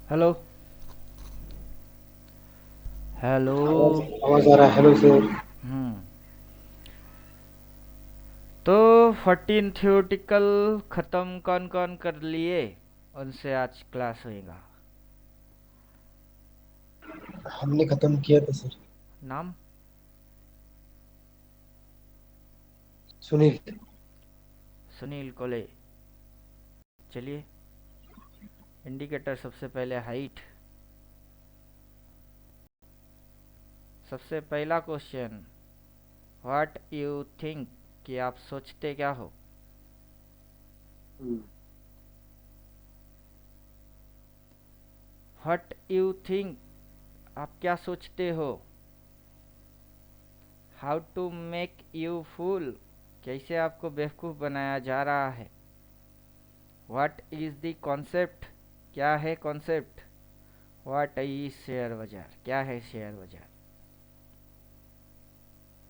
Hello. Hello. आवाज आवाज आ रहा है। Hello sir. हम्म। तो 14 थियोटिकल ख़त्म कौन कौन कर लिए? उनसे आज क्लास होएगा। हमने खत्म किया था सर। नाम? सुनील। सुनील कोले। चलिए। इंडिकेटर सबसे पहले हाइट। सबसे पहला क्वेश्चन, व्हाट यू थिंक, कि आप सोचते क्या हो? हम्म, व्हाट यू थिंक, आप क्या सोचते हो? How to make you fool, कैसे आपको बेवकूफ़ बनाया जा रहा है? व्हाट इज़ द कॉन्सेप्ट, क्या है कॉन्सेप्ट? व्हाट इज शेयर बाजार, क्या है शेयर बाजार?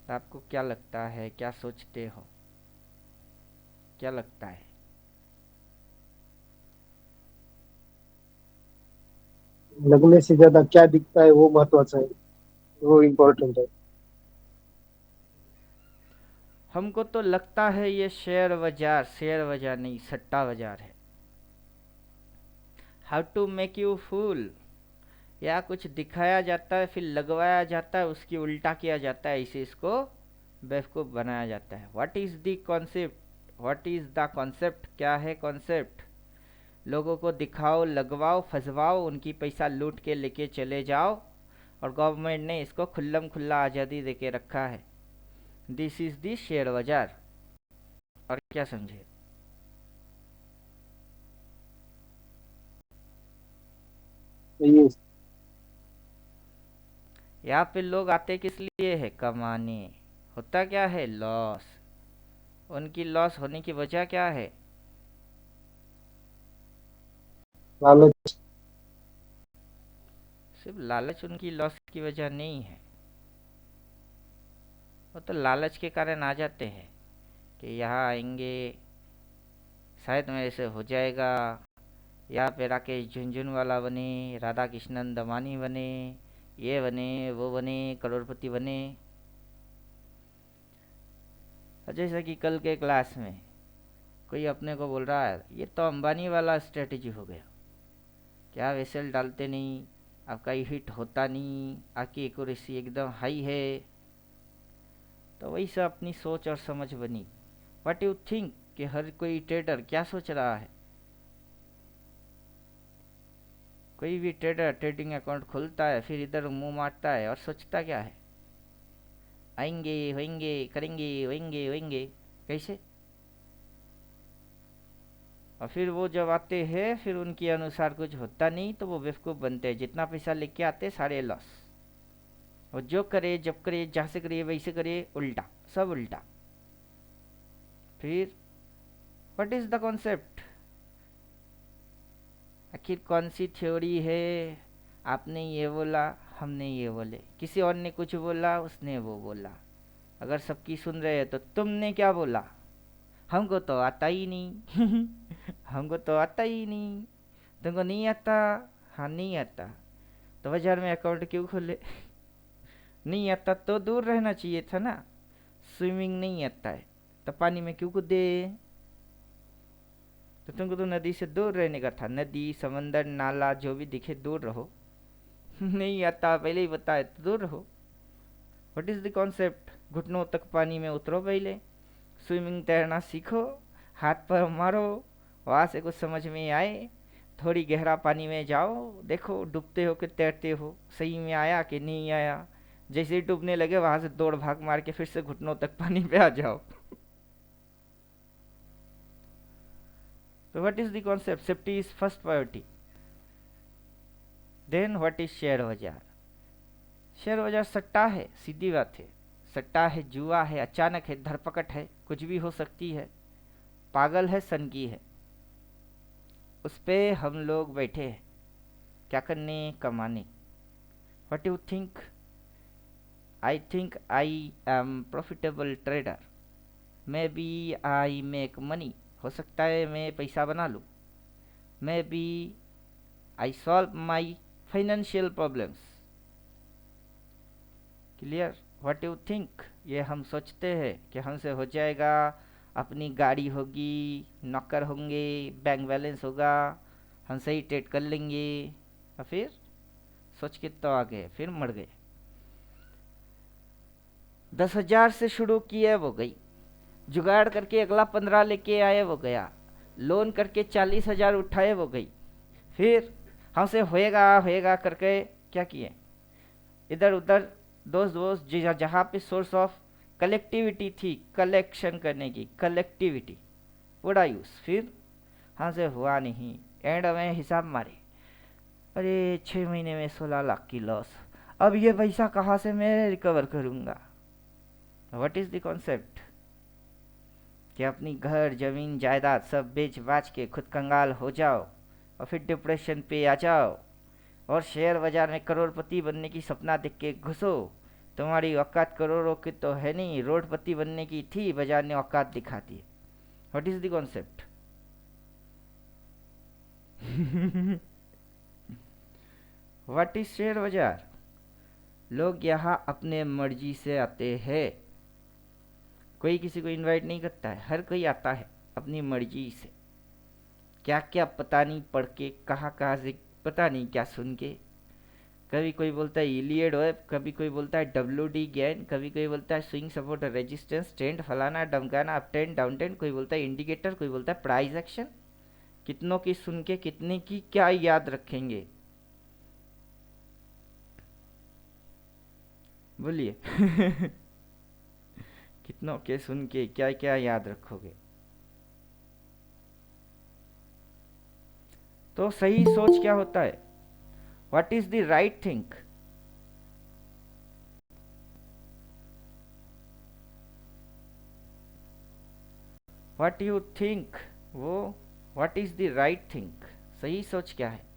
आपको क्या लगता है, क्या सोचते हो, क्या लगता है? लगने से ज्यादा क्या दिखता है वो महत्वाचा है। वो इम्पोर्टेंट है। हमको तो लगता है ये शेयर बाजार नहीं, सट्टा बाजार है। How to make you fool, या कुछ दिखाया जाता है फिर लगवाया जाता है, उसकी उल्टा किया जाता है, इसे इसको बेवकूफ़ बनाया जाता है। What is the concept, what is the concept, क्या है कॉन्सेप्ट? लोगों को दिखाओ, लगवाओ, फंसवाओ, उनकी पैसा लूट के लेके चले जाओ, और गवर्नमेंट ने इसको खुल्लम खुल्ला आज़ादी दे के रखा है। दिस इज़ दी शेयर बाजार। और क्या समझे? तो ये यहाँ पे लोग आते किस लिए है? कमाने। होता क्या है? लॉस। उनकी लॉस होने की वजह क्या है? लालच। सिर्फ लालच उनकी लॉस की वजह नहीं है। वो तो लालच के कारण आ जाते हैं कि यहाँ आएंगे, शायद मेरे से हो जाएगा, यहाँ पे राकेश झुनझुनवाला बने, राधा कृष्णन दमानी बने, ये बने, वो बने, करोड़पति बने। और जैसे कि कल के क्लास में कोई अपने को बोल रहा है ये तो अंबानी वाला स्ट्रेटेजी हो गया, क्या वेसल डालते नहीं, आपका हिट होता नहीं, आपकी एक्यूरेसी एकदम हाई है। तो वही से अपनी सोच और समझ बनी। व्हाट यू थिंक, कि हर कोई ट्रेडर क्या सोच रहा है? कोई भी ट्रेडर ट्रेडिंग अकाउंट खोलता है, फिर इधर मुंह मारता है और सोचता क्या है? आएंगे, होंगे, करेंगे, होंगे, होंगे। कैसे? और फिर वो जब आते हैं फिर उनके अनुसार कुछ होता नहीं तो वो बेवकूफ़ बनते हैं, जितना पैसा लेके आते सारे लॉस। और जो करे, जब करे, जहाँ से करे, वैसे करे, उल्टा, सब उल्टा। फिर व्हाट इज़ द कॉन्सेप्ट, आखिर कौन सी थ्योरी है? आपने ये बोला, हमने ये बोले, किसी और ने कुछ बोला, उसने वो बोला। अगर सबकी सुन रहे हैं तो तुमने क्या बोला? हमको तो आता ही नहीं। हमको तो आता ही नहीं। तुमको नहीं आता? हाँ, नहीं आता। तो बाजार में अकाउंट क्यों खोले? नहीं आता तो दूर रहना चाहिए था ना। स्विमिंग नहीं आता है तो पानी में क्यों कूदे? तो तुमको तो नदी से दूर रहने का था, नदी, समंदर, नाला जो भी दिखे दूर रहो। नहीं आता, पहले ही बताए तो दूर रहो। व्हाट इज़ द कॉन्सेप्ट, घुटनों तक पानी में उतरो पहले, स्विमिंग तैरना सीखो, हाथ पैर मारो, वहाँ से कुछ समझ में आए, थोड़ी गहरा पानी में जाओ, देखो डूबते हो कि तैरते हो, सही में आया कि नहीं आया। जैसे ही डूबने लगे वहाँ से दौड़ भाग मार के फिर से घुटनों तक पानी पे आ जाओ। तो what is the concept, safety is first priority. Then what is share बाजार? शेयर बाजार सट्टा है, सीधी बात है। सट्टा है, जुआ है, अचानक है, धरपकड़ है, कुछ भी हो सकती है, पागल है, सनकी है। उस पे हम लोग बैठे हैं क्या करने? कमाने। What you think? I think I am profitable trader, maybe I make money. हो सकता है मैं पैसा बना लूँ। Maybe I solve my financial problems. Clear? What you think? ये हम सोचते हैं कि हमसे हो जाएगा, अपनी गाड़ी होगी, नौकर होंगे, बैंक बैलेंस होगा, हम सही ट्रेड कर लेंगे, और फिर सोच के तो आ गए, फिर मर गए। 10,000 से शुरू किए वो गई, जुगाड़ करके अगला 15 लेके आए वो गया, लोन करके 40,000 उठाए वो गई, फिर हमसे होएगा होएगा करके क्या किए, इधर उधर दोस्त दोस्त जहाँ पे सोर्स ऑफ कलेक्टिविटी थी, कलेक्शन करने की कलेक्टिविटी, बड़ा यूज, फिर हमसे हुआ नहीं, एंड में हिसाब मारे, अरे 6 महीने में 16 लाख की लॉस, अब ये पैसा कहाँ से मैं रिकवर करूँगा। What is the concept? कि अपनी घर जमीन जायदाद सब बेच बाच के खुद कंगाल हो जाओ और फिर डिप्रेशन पे आ जाओ और शेयर बाजार में करोड़पति बनने की सपना देख के घुसो। तुम्हारी औकात करोड़ों की तो है नहीं, रोडपति बनने की थी, बाजार ने औकात दिखा दी। What is the concept? What is share bazaar? लोग यहाँ अपने मर्जी से आते हैं, कोई किसी को इनवाइट नहीं करता है, हर कोई आता है अपनी मर्जी से, क्या क्या पता नहीं पढ़ के, कहाँ कहाँ से पता नहीं क्या सुन के। कभी कोई बोलता है इलियड वेब, कभी कोई बोलता है WD गैन, कभी कोई बोलता है स्विंग सपोर्ट रेजिस्टेंस ट्रेंड फलाना डमकाना, अप ट्रेंड डाउन ट्रेंड, कोई बोलता है इंडिकेटर, कोई बोलता है प्राइस एक्शन। कितनों की सुन के कितने की क्या याद रखेंगे? बोलिए। कितनों के सुन के क्या क्या याद रखोगे? तो सही सोच क्या होता है? What is the right think? What you think, वो what is the right think, सही सोच क्या है?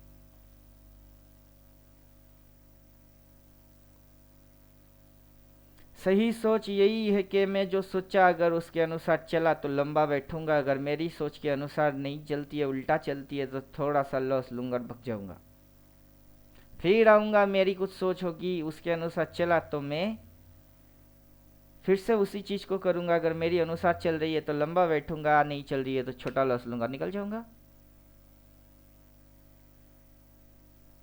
सही सोच यही है कि मैं जो सोचा अगर उसके अनुसार चला तो लंबा बैठूंगा, अगर मेरी सोच के अनुसार नहीं चलती है, उल्टा चलती है, तो थोड़ा सा लॉस लूंगा और भग जाऊंगा, फिर आऊंगा, मेरी कुछ सोच होगी उसके अनुसार चला तो मैं फिर से उसी चीज को करूंगा, अगर मेरी अनुसार चल रही है तो लंबा बैठूंगा, नहीं चल रही है तो छोटा लॉस लूंगा, निकल जाऊंगा।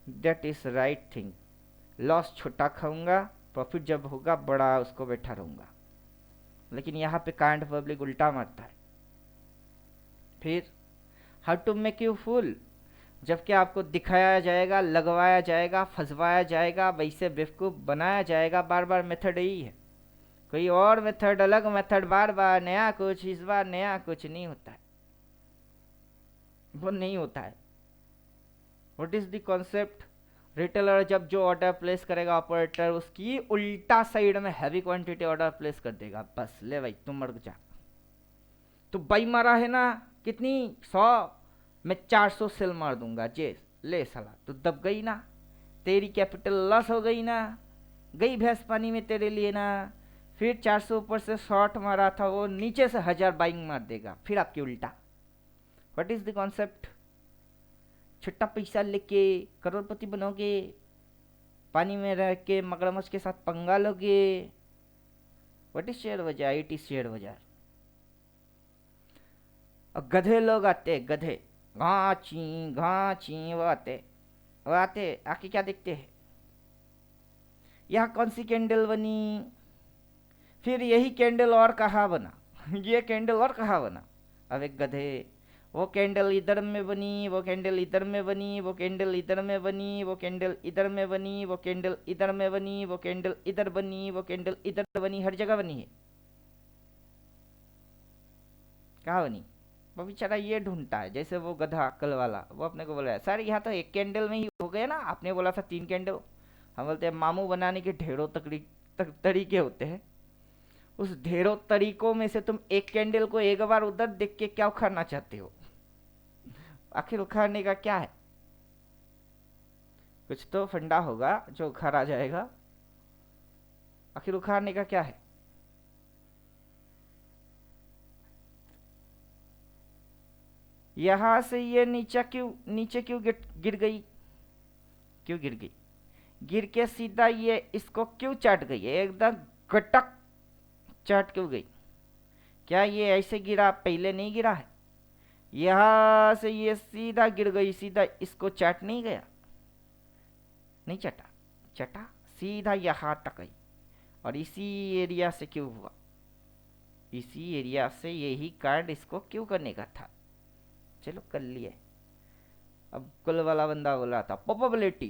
That is right thing. Loss छोटा खाऊंगा, प्रॉफिट जब होगा बड़ा उसको बैठा रहूंगा। लेकिन यहाँ पे काइंड पब्लिक उल्टा मारता है। फिर how to make you fool, जबकि आपको दिखाया जाएगा, लगवाया जाएगा, फंसवाया जाएगा, वैसे बेवकूफ़ बनाया जाएगा, बार बार मेथड यही है, कोई और मेथड, अलग मेथड, बार बार नया कुछ, इस बार नया कुछ नहीं होता है, वो नहीं होता है। What is the concept? Retailer जब जो ऑर्डर प्लेस करेगा, ऑपरेटर उसकी उल्टा साइड में हैवी क्वांटिटी ऑर्डर प्लेस कर देगा, बस ले भाई तुम मर जा। तो बाई मारा है ना कितनी, 100, मैं 400 सेल मार दूंगा, जे ले साला, तो दब गई ना, तेरी कैपिटल लॉस हो गई ना, गई भैंस पानी में तेरे लिए ना। फिर 400 ऊपर से शॉर्ट मारा था वो, नीचे से 1000 बाइंग मार देगा, फिर आपकी उल्टा। What is the concept? छुट्टा पैसा लेके करोड़पति बनोगे, पानी में रह के मगरमच्छ के साथ पंगा लोगे। व्हाट इज शेयर बाजार? इट इज शेयर बाजार। और गधे लोग आते, गधे घाची वो आते, वो आते आके क्या देखते हैं, यहाँ कौन सी कैंडल बनी, फिर यही कैंडल और कहाँ बना, ये कैंडल और कहाँ बना। अब एक गधे, वो कैंडल इधर में बनी, वो कैंडल इधर में बनी, वो कैंडल इधर में बनी, वो कैंडल इधर में बनी, वो कैंडल इधर में बनी, वो कैंडल इधर बनी, वो कैंडल इधर बनी, हर जगह बनी है, कहाँ बनी? वो बेचारा ये ढूंढता है, जैसे वो गधा अक्ल वाला, वो अपने को बोल रहा है सर यहाँ तो एक कैंडल में ही हो गया ना, आपने बोला था 3 कैंडल। हम बोलते हैं मामू बनाने के ढेरों तरीके होते हैं, उस ढेरों तरीकों में से तुम एक कैंडल को एक बार उधर देख के क्या उखाड़ना चाहते हो? आखिर उखाड़ने का क्या है? कुछ तो फंडा होगा जो उखाड़ा जाएगा, आखिर उखाड़ने का क्या है? यहां से ये नीचे क्यों गिर गई? क्यों गिर गई? गिर के सीधा ये इसको क्यों चाट गई? एकदम गटक चाट क्यों गई? क्या ये ऐसे गिरा, पहले नहीं गिरा है? यहां से ये सीधा गिर गई, सीधा इसको चाट नहीं गया? नहीं चटा, चटा सीधा यहां तक गई। और इसी एरिया से क्यों हुआ? इसी एरिया से यही कांड इसको क्यों करने का था? चलो कर लिए। अब कल वाला बंदा बोल रहा था प्रोबेबिलिटी,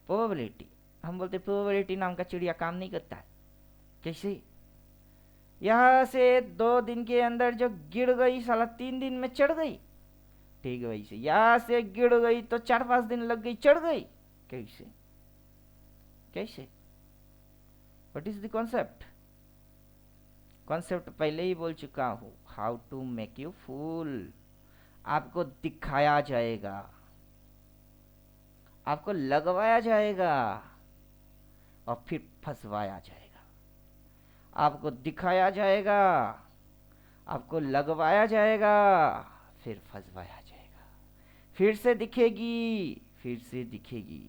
प्रोबेबिलिटी। हम बोलते प्रोबेबिलिटी नाम का चिड़िया काम नहीं करता है। कैसे? यहाँ से 2 दिन के अंदर जो गिर गई साला 3 दिन में चढ़ गई, ठीक है वैसे यहाँ से गिर गई तो 4-5 दिन लग गई, चढ़ गई। कैसे? कैसे? What is the concept? Concept पहले ही बोल चुका हूं, how to make you fool. आपको दिखाया जाएगा, आपको लगवाया जाएगा और फिर फंसवाया जाएगा। आपको दिखाया जाएगा, आपको लगवाया जाएगा, फिर फंसवाया जाएगा। फिर से दिखेगी, फिर से दिखेगी,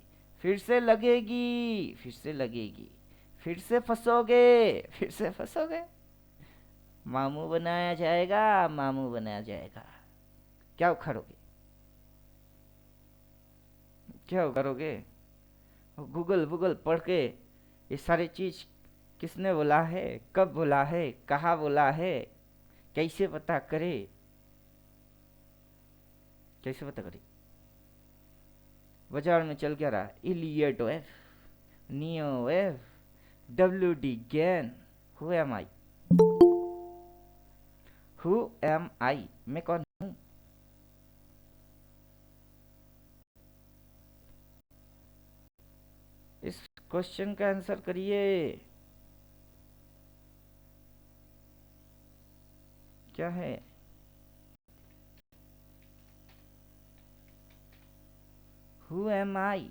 फिर से लगेगी, फिर से लगेगी, फिर से फंसोगे, फिर से फंसोगे। मामू बनाया जाएगा, मामू बनाया जाएगा। क्या उखाड़ोगे? क्या करोगे? गूगल गूगल पढ़ के ये सारी चीज किसने बोला है, कब बोला है, कहाँ बोला है, कैसे पता करे? कैसे पता करे? बाजार में चल क्या रहा है? Elliott wave, neo wave, WD Gann. Who am I? Who am I? मैं कौन हूँ? इस क्वेश्चन का आंसर करिए। क्या है? हु एम आई?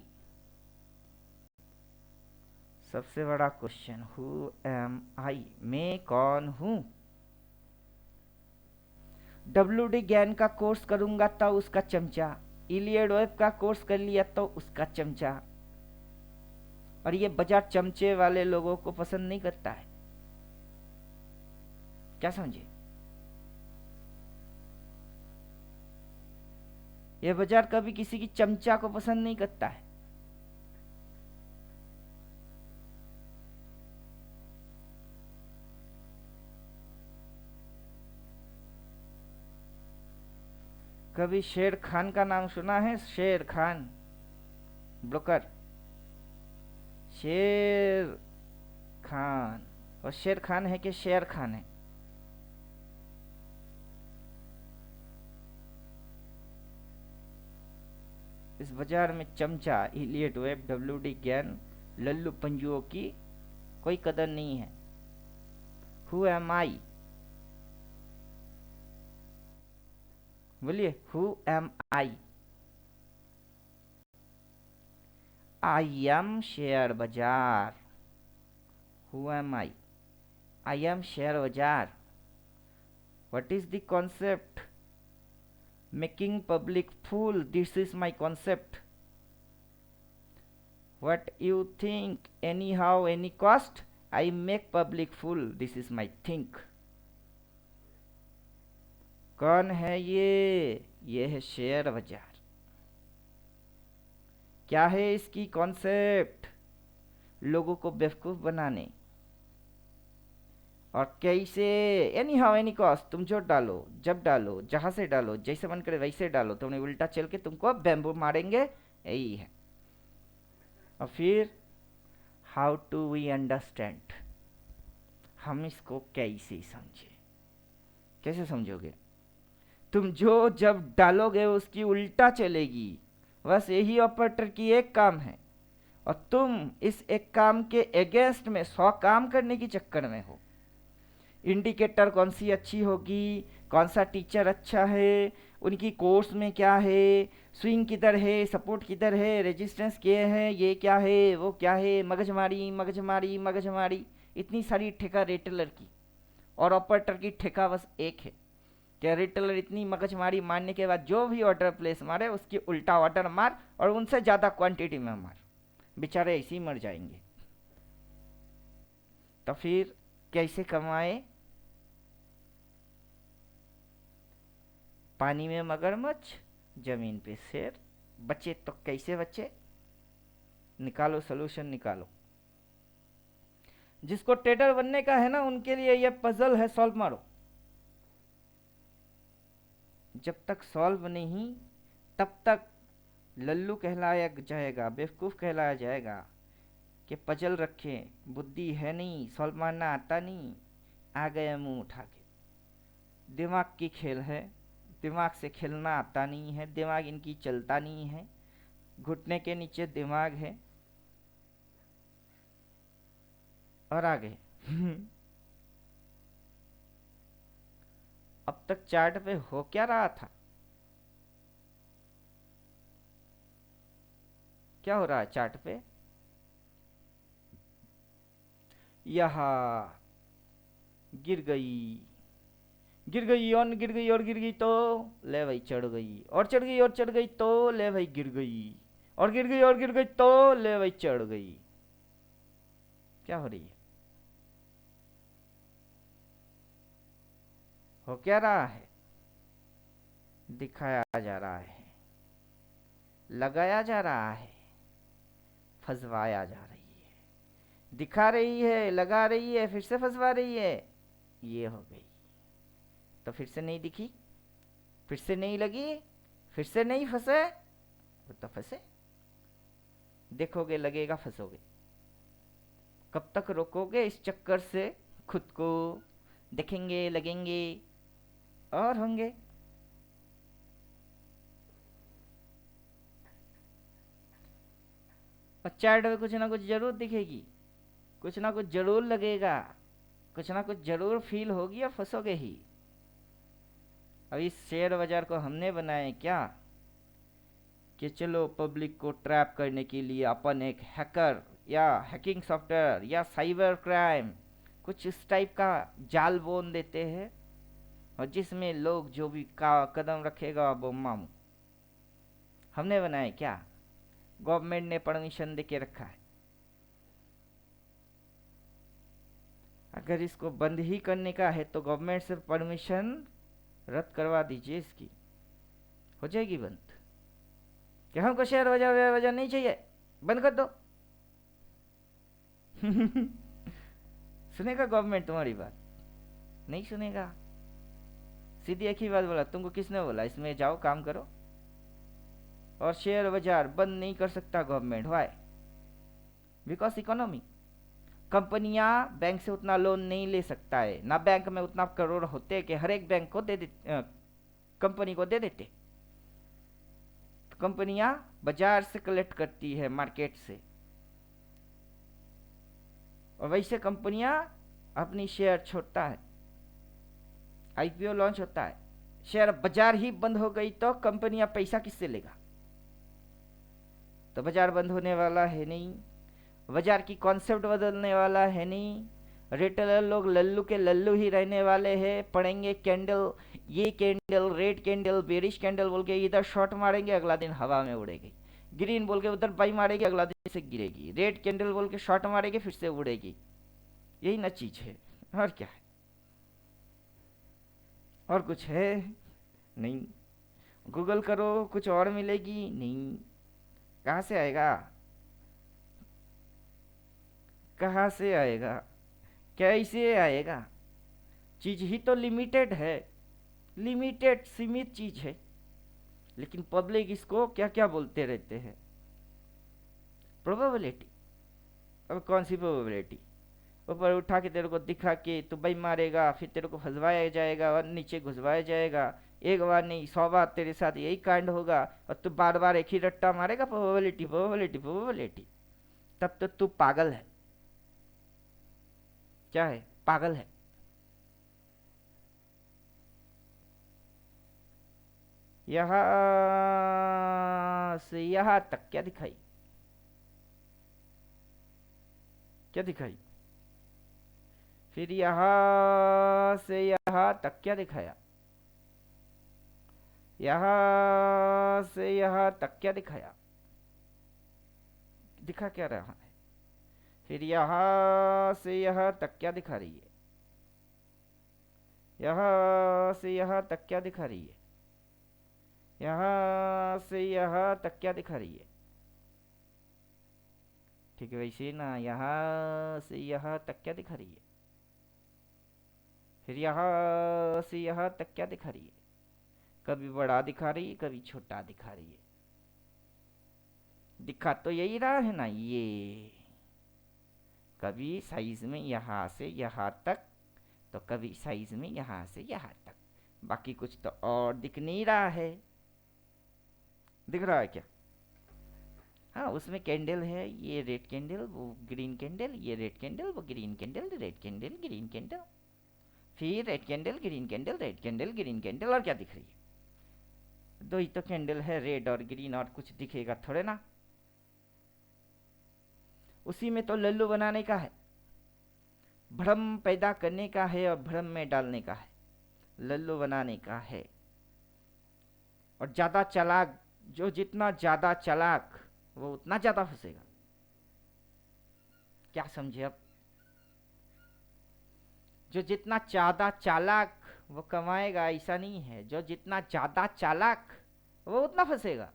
सबसे बड़ा क्वेश्चन, हु एम आई? मैं कौन हूं? WD गैन का कोर्स करूंगा तो उसका चमचा, इलियड वेब का कोर्स कर लिया तो उसका चमचा। और ये बाजार चमचे वाले लोगों को पसंद नहीं करता है। क्या समझे? ये बाजार कभी किसी की चमचा को पसंद नहीं करता है। कभी शेर खान का नाम सुना है? शेर खान ब्रोकर, शेर खान। और शेर खान है कि शेर खान है? इस बाजार में चमचा, इलियट वेब, WD गैन, लल्लू पंजुओं की कोई कदर नहीं है। Who am I? बोलिए, who am I? I am share bazaar. Who am I? I am share bazaar. What is the concept? Making public fool, this is my concept. What you think? Anyhow, any cost? I make public fool. This is my think. कौन है ये? ये है share बाजार। क्या है इसकी concept? लोगों को बेवकूफ बनाने। और कैसे? एनी हाउ एनी कॉस्ट, तुम जो डालो, जब डालो, जहां से डालो, जैसे मन करे वैसे डालो, तुमने उल्टा चल के तुमको बैम्बू मारेंगे, यही है। और फिर हाउ टू वी अंडरस्टैंड? हम इसको कैसे समझे? कैसे समझोगे? तुम जो जब डालोगे उसकी उल्टा चलेगी। बस यही ऑपरेटर की एक काम है, और तुम इस एक काम के अगेंस्ट में 100 काम करने की चक्कर में हो। इंडिकेटर कौन सी अच्छी होगी, कौन सा टीचर अच्छा है, उनकी कोर्स में क्या है, स्विंग किधर है, सपोर्ट किधर है, रेजिस्टेंस क्या है, ये क्या है, वो क्या है, मगजमारी मगजमारी मगजमारी। इतनी सारी ठेका रिटेलर की, और ऑपरेटर की ठेका बस एक है क्या रिटेलर इतनी मगजमारी मारने के बाद जो भी ऑर्डर प्लेस मारे उसकी उल्टा ऑर्डर मार और उनसे ज़्यादा क्वांटिटी में मार, बेचारे ऐसे ही मर जाएंगे। तो फिर कैसे कमाए? पानी में मगरमच्छ, जमीन पे शेर, बचे तो कैसे बचे? निकालो सोल्यूशन निकालो। जिसको ट्रेडर बनने का है ना उनके लिए ये पजल है, सॉल्व मारो। जब तक सॉल्व नहीं तब तक लल्लू कहलाया जाएगा, बेवकूफ़ कहलाया जाएगा कि पजल रखे, बुद्धि है नहीं, सॉल्व मारना आता नहीं, आ गए मुंह उठा के। दिमाग की खेल है, दिमाग से खेलना आता नहीं है, दिमाग इनकी चलता नहीं है, घुटने के नीचे दिमाग है और आ गए। अब तक चार्ट पे हो क्या रहा था? क्या हो रहा है चार्ट पे? यहाँ गिर गई, गिर गई और गिर गई और गिर गई तो ले भाई चढ़ गई, और चढ़ गई और चढ़ गई तो ले भाई गिर गई, और गिर गई और गिर गई तो ले भाई चढ़ गई। क्या हो रही है? हो क्या रहा है? दिखाया जा रहा है, लगाया जा रहा है, फंसवाया जा रही है। दिखा रही है, लगा रही है, फिर से फंसवा रही है। ये हो गई। तो फिर से नहीं दिखी, फिर से नहीं लगी, फिर से नहीं फंसे, तो फंसे। देखोगे लगेगा फंसोगे। कब तक रोकोगे इस चक्कर से खुद को? देखेंगे लगेंगे और होंगे। और चैट में कुछ ना कुछ जरूर दिखेगी, कुछ ना कुछ जरूर लगेगा, कुछ ना कुछ जरूर फील होगी और फंसोगे ही। अब इस शेयर बाजार को हमने बनाए क्या कि चलो पब्लिक को ट्रैप करने के लिए अपन एक हैकर या हैकिंग सॉफ्टवेयर या साइबर क्राइम कुछ इस टाइप का जाल बोन देते हैं, और जिसमें लोग जो भी का कदम रखेगा वो मामू। हमने बनाए क्या? गवर्नमेंट ने परमिशन दे के रखा है। अगर इसको बंद ही करने का है तो गवर्नमेंट से परमिशन रद्द करवा दीजिए इसकी, हो जाएगी बंद। कि हमको शेयर बाजार नहीं चाहिए, बंद कर दो। सुनेगा गवर्नमेंट तुम्हारी बात? नहीं सुनेगा। सीधी एक ही बात बोला, तुमको किसने बोला इसमें जाओ काम करो? और शेयर बाजार बंद नहीं कर सकता गवर्नमेंट। वाई? Because economy. कंपनियां बैंक से उतना लोन नहीं ले सकता है ना, बैंक में उतना करोड़ होते कि हर एक बैंक को दे देते, कंपनी को दे देते। तो कंपनियां बाजार से कलेक्ट करती है, मार्केट से। और वैसे कंपनियां अपनी शेयर छोड़ता है, आईपीओ लॉन्च होता है। शेयर बाजार ही बंद हो गई तो कंपनियां पैसा किससे लेगा? तो बाजार बंद होने वाला है नहीं, बाजार की कॉन्सेप्ट बदलने वाला है नहीं। रिटेलर लोग लल्लू के लल्लू ही रहने वाले हैं। पढ़ेंगे कैंडल, ये candle red candle bearish candle बोल के इधर शॉर्ट मारेंगे, अगला दिन हवा में उड़ेगी। ग्रीन बोल के उधर बाई मारेगी, अगला दिन से गिरेगी। रेड कैंडल बोल के शॉर्ट मारेगी, फिर से उड़ेगी। यही ना चीज है, और क्या है? और कुछ है नहीं। गूगल करो कुछ और मिलेगी नहीं। कहाँ से आएगा? कहाँ से आएगा? कैसे आएगा? चीज ही तो लिमिटेड है, लिमिटेड सीमित चीज है। लेकिन पब्लिक इसको क्या क्या बोलते रहते हैं? प्रोबेबिलिटी। अब कौन सी प्रोबेबिलिटी? ऊपर उठा के तेरे को दिखा के तू भाई मारेगा, फिर तेरे को फंसवाया जाएगा और नीचे घुसवाया जाएगा। एक बार नहीं 100 बार तेरे साथ यही कांड होगा और तू बार बार एक ही रट्टा मारेगा, प्रोबेबिलिटी प्रोबेबिलिटी प्रोबेबिलिटी। तब तो तू पागल है। क्या है? पागल है। यहां से यहां तक क्या दिखाई? क्या दिखाई? फिर यहां से यहां तक क्या दिखाया? यहाँ से यहाँ तक क्या दिखाया, दिखा क्या रहा है? फिर यहाँ से यहाँ तक क्या दिखा रही है? यहाँ से यहाँ तक क्या दिखा रही है? यहाँ से यहाँ तक क्या दिखा रही है? ठीक है, वैसे ना, यहाँ से यहाँ तक क्या दिखा रही है? फिर यहाँ से यहाँ तक क्या दिखा रही है? कभी बड़ा दिखा रही है, कभी छोटा दिखा रही है। दिखा तो यही रहा है ना ये, कभी साइज में यहाँ से यहाँ तक, तो कभी साइज में यहाँ से यहाँ तक, बाकी कुछ तो और दिख नहीं रहा है। दिख रहा है क्या? हाँ, उसमें कैंडल है, ये रेड कैंडल, वो ग्रीन कैंडल, ये रेड कैंडल, वो green candle, red candle, green candle, फिर red candle, green candle, red candle, green candle, और क्या दिख रही है? दो ही तो कैंडल है, रेड और ग्रीन, और कुछ दिखेगा थोड़े ना। उसी में तो लल्लू बनाने का है, भ्रम पैदा करने का है और भ्रम में डालने का है, लल्लू बनाने का है। और ज्यादा चालाक, जो जितना ज्यादा चालाक वो उतना ज्यादा फंसेगा। क्या समझे अब? जो जितना ज्यादा चालाक वो कमाएगा, ऐसा नहीं है, जो जितना ज्यादा चालाक वो उतना फंसेगा।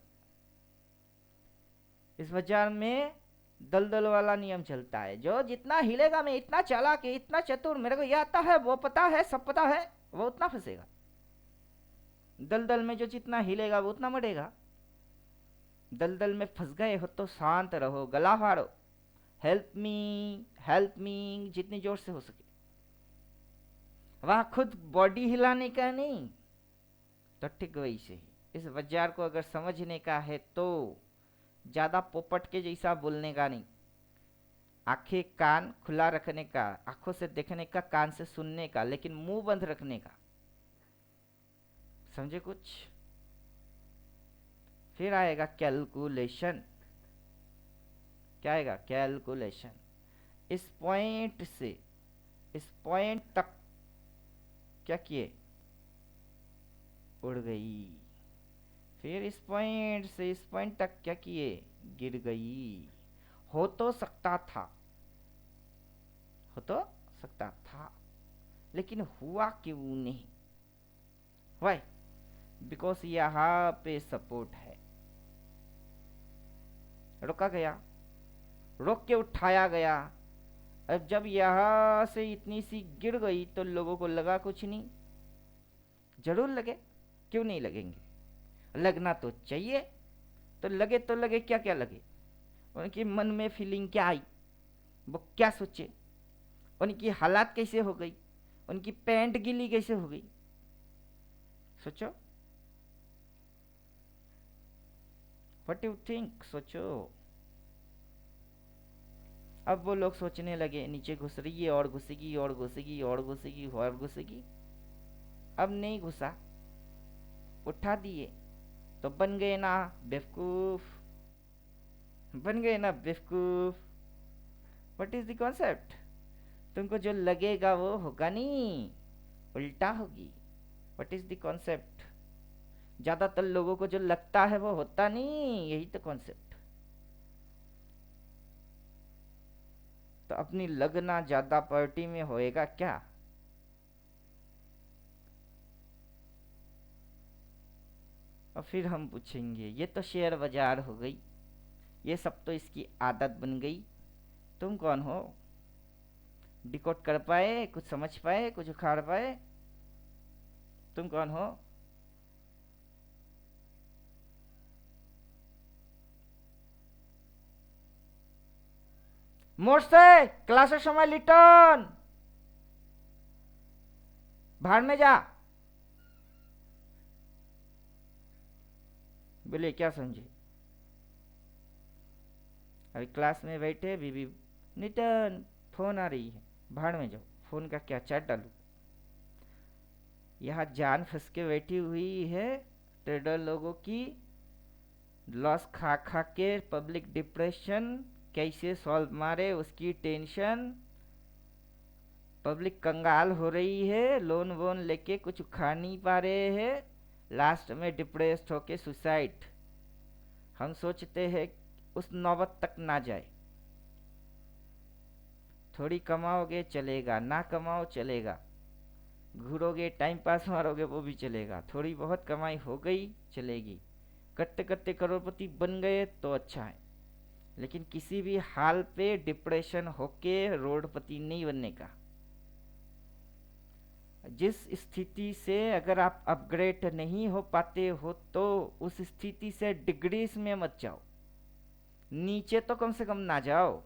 इस बाजार में दलदल वाला नियम चलता है, जो जितना हिलेगा, मैं इतना चालाक है, इतना चतुर, मेरे को ये आता है, वो पता है, सब पता है, वो उतना फंसेगा। दलदल में जो जितना हिलेगा वो उतना मरेगा। दलदल में फंस गए हो तो शांत रहो, गला फाड़ो, हेल्प मी जितनी जोर से हो सके। वहां खुद बॉडी हिलाने का नहीं। तो ठीक वैसे ही इस बाजार को अगर समझने का है तो ज्यादा पोपट के जैसा बोलने का नहीं, आंखें कान खुला रखने का, आंखों से देखने का, कान से सुनने का, लेकिन मुंह बंद रखने का। समझे कुछ? फिर आएगा कैलकुलेशन। क्या आएगा? कैलकुलेशन। इस पॉइंट से इस पॉइंट तक क्या किए? उड़ गई। फिर इस पॉइंट से इस पॉइंट तक क्या किए? गिर गई। हो तो सकता था, हो तो सकता था, लेकिन हुआ क्यों नहीं? वाई? बिकॉज यहां पे सपोर्ट है। रोका गया, रोक के उठाया गया। अब जब यहां से इतनी सी गिर गई तो लोगों को लगा कुछ नहीं? जरूर लगे, क्यों नहीं लगेंगे? लगना तो चाहिए। तो लगे क्या क्या लगे? उनके मन में फीलिंग क्या आई, वो क्या सोचे, उनकी हालात कैसे हो गई, उनकी पैंट गीली कैसे हो गई? सोचो, व्हाट यू थिंक? सोचो। अब वो लोग सोचने लगे, नीचे घुस रही है और घुसेगी और घुसेगी और घुसेगी और घुसेगी। अब नहीं घुसा, उठा दिए तो बन गए ना बेवकूफ, बन गए ना बेवकूफ। What is the concept? तुमको जो लगेगा वो होगा नहीं, उल्टा होगी। What is the concept? ज्यादातर लोगों को जो लगता है वो होता नहीं, यही तो कॉन्सेप्ट। तो अपनी लगना ज्यादा पार्टी में होएगा क्या? और फिर हम पूछेंगे, ये तो शेयर बाजार हो गई, ये सब तो इसकी आदत बन गई। तुम कौन हो? डिकोड कर पाए, कुछ समझ पाए, कुछ उखाड़ पाए? तुम कौन हो? मोड़ से क्लासेर समय लिटन भाड़ में जा। बोले क्या समझे? अभी क्लास में बैठे, बीबी निटन फोन आ रही है, भाड़ में जाओ, फोन का क्या चैट डालू? यहाँ जान फंस के बैठी हुई है ट्रेडर लोगों की, लॉस खा खा के पब्लिक डिप्रेशन कैसे सॉल्व मारे उसकी टेंशन, पब्लिक कंगाल हो रही है, लोन वोन लेके कुछ उखाड़ नहीं पा रहे हैं, लास्ट में डिप्रेस्ड होके सुसाइड। हम सोचते हैं उस नौबत तक ना जाए। थोड़ी कमाओगे चलेगा, ना कमाओ चलेगा, घूरोगे टाइम पास मारोगे वो भी चलेगा, थोड़ी बहुत कमाई हो गई चलेगी, करते करते करोड़पति बन गए तो अच्छा है, लेकिन किसी भी हाल पे डिप्रेशन होके रोडपति नहीं बनने का। जिस स्थिति से अगर आप अपग्रेड नहीं हो पाते हो तो उस स्थिति से डिग्रीज में मत जाओ, नीचे तो कम से कम ना जाओ।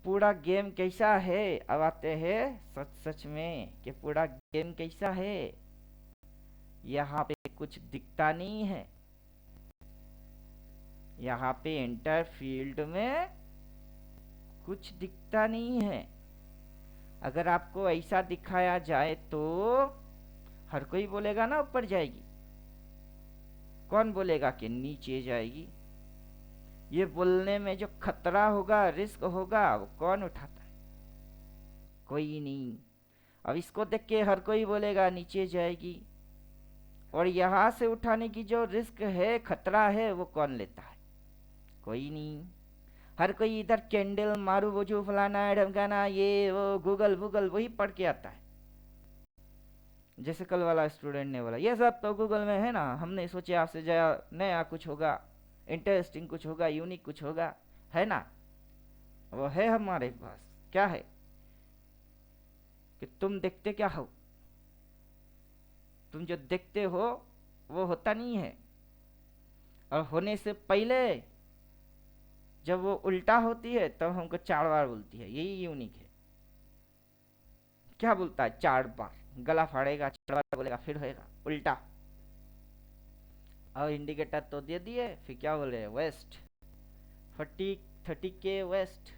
पूरा गेम कैसा है, अब आते हैं सच सच में कि पूरा गेम कैसा है। यहाँ पे कुछ दिखता नहीं है, यहाँ पे इंटर फील्ड में कुछ दिखता नहीं है। अगर आपको ऐसा दिखाया जाए तो हर कोई बोलेगा ना ऊपर जाएगी, कौन बोलेगा कि नीचे जाएगी। ये बोलने में जो खतरा होगा, रिस्क होगा, वो कौन उठाता है? कोई नहीं। अब इसको देख के हर कोई बोलेगा नीचे जाएगी, और यहाँ से उठाने की जो रिस्क है, खतरा है, वो कौन लेता है? कोई नहीं। हर कोई इधर कैंडल मारू बुझू फलाना ढमकाना ये वो गूगल वूगल वही पढ़ के आता है। जैसे कल वाला स्टूडेंट ने बोला ये सब तो गूगल में है ना, हमने सोचे आपसे जया नया कुछ होगा, इंटरेस्टिंग कुछ होगा, यूनिक कुछ होगा, है ना? वो है हमारे पास। क्या है कि तुम देखते क्या हो, तुम जो देखते हो वो होता नहीं है, और होने से पहले जब वो उल्टा होती है तब तो हमको 4 बार बोलती है, यही यूनिक है। क्या बोलता है? 4 बार। गला फाड़ेगा, 4 बार बोलेगा, फिर होएगा उल्टा। और इंडिकेटर तो दे दिए, फिर क्या बोले? वेस्ट 30 के वेस्ट।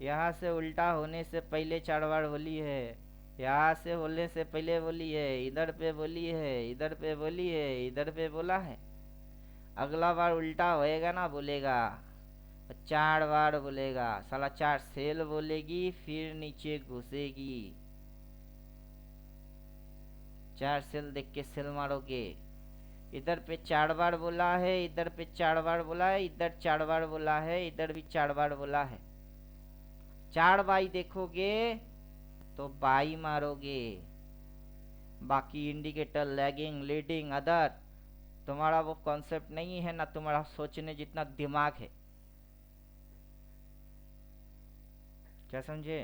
यहाँ से उल्टा होने से पहले 4 बार बोली है, यहाँ से होने से पहले बोली है, इधर पे बोली है, इधर पे बोली है, इधर पे बोला है। अगला बार उल्टा होएगा ना, बोलेगा 4 बार बोलेगा, साला 4 सेल बोलेगी, फिर नीचे घुसेगी। 4 सेल देख के सेल मारोगे। इधर पे 4 बार बोला है, इधर पे 4 बार बोला है, इधर 4 बार बोला है, इधर भी 4 बार बोला है। 4 बाई देखोगे तो बाई मारोगे। बाकी इंडिकेटर, लैगिंग, लीडिंग, अदर, तुम्हारा वो कॉन्सेप्ट नहीं है ना, तुम्हारा सोचने जितना दिमाग है। क्या समझे?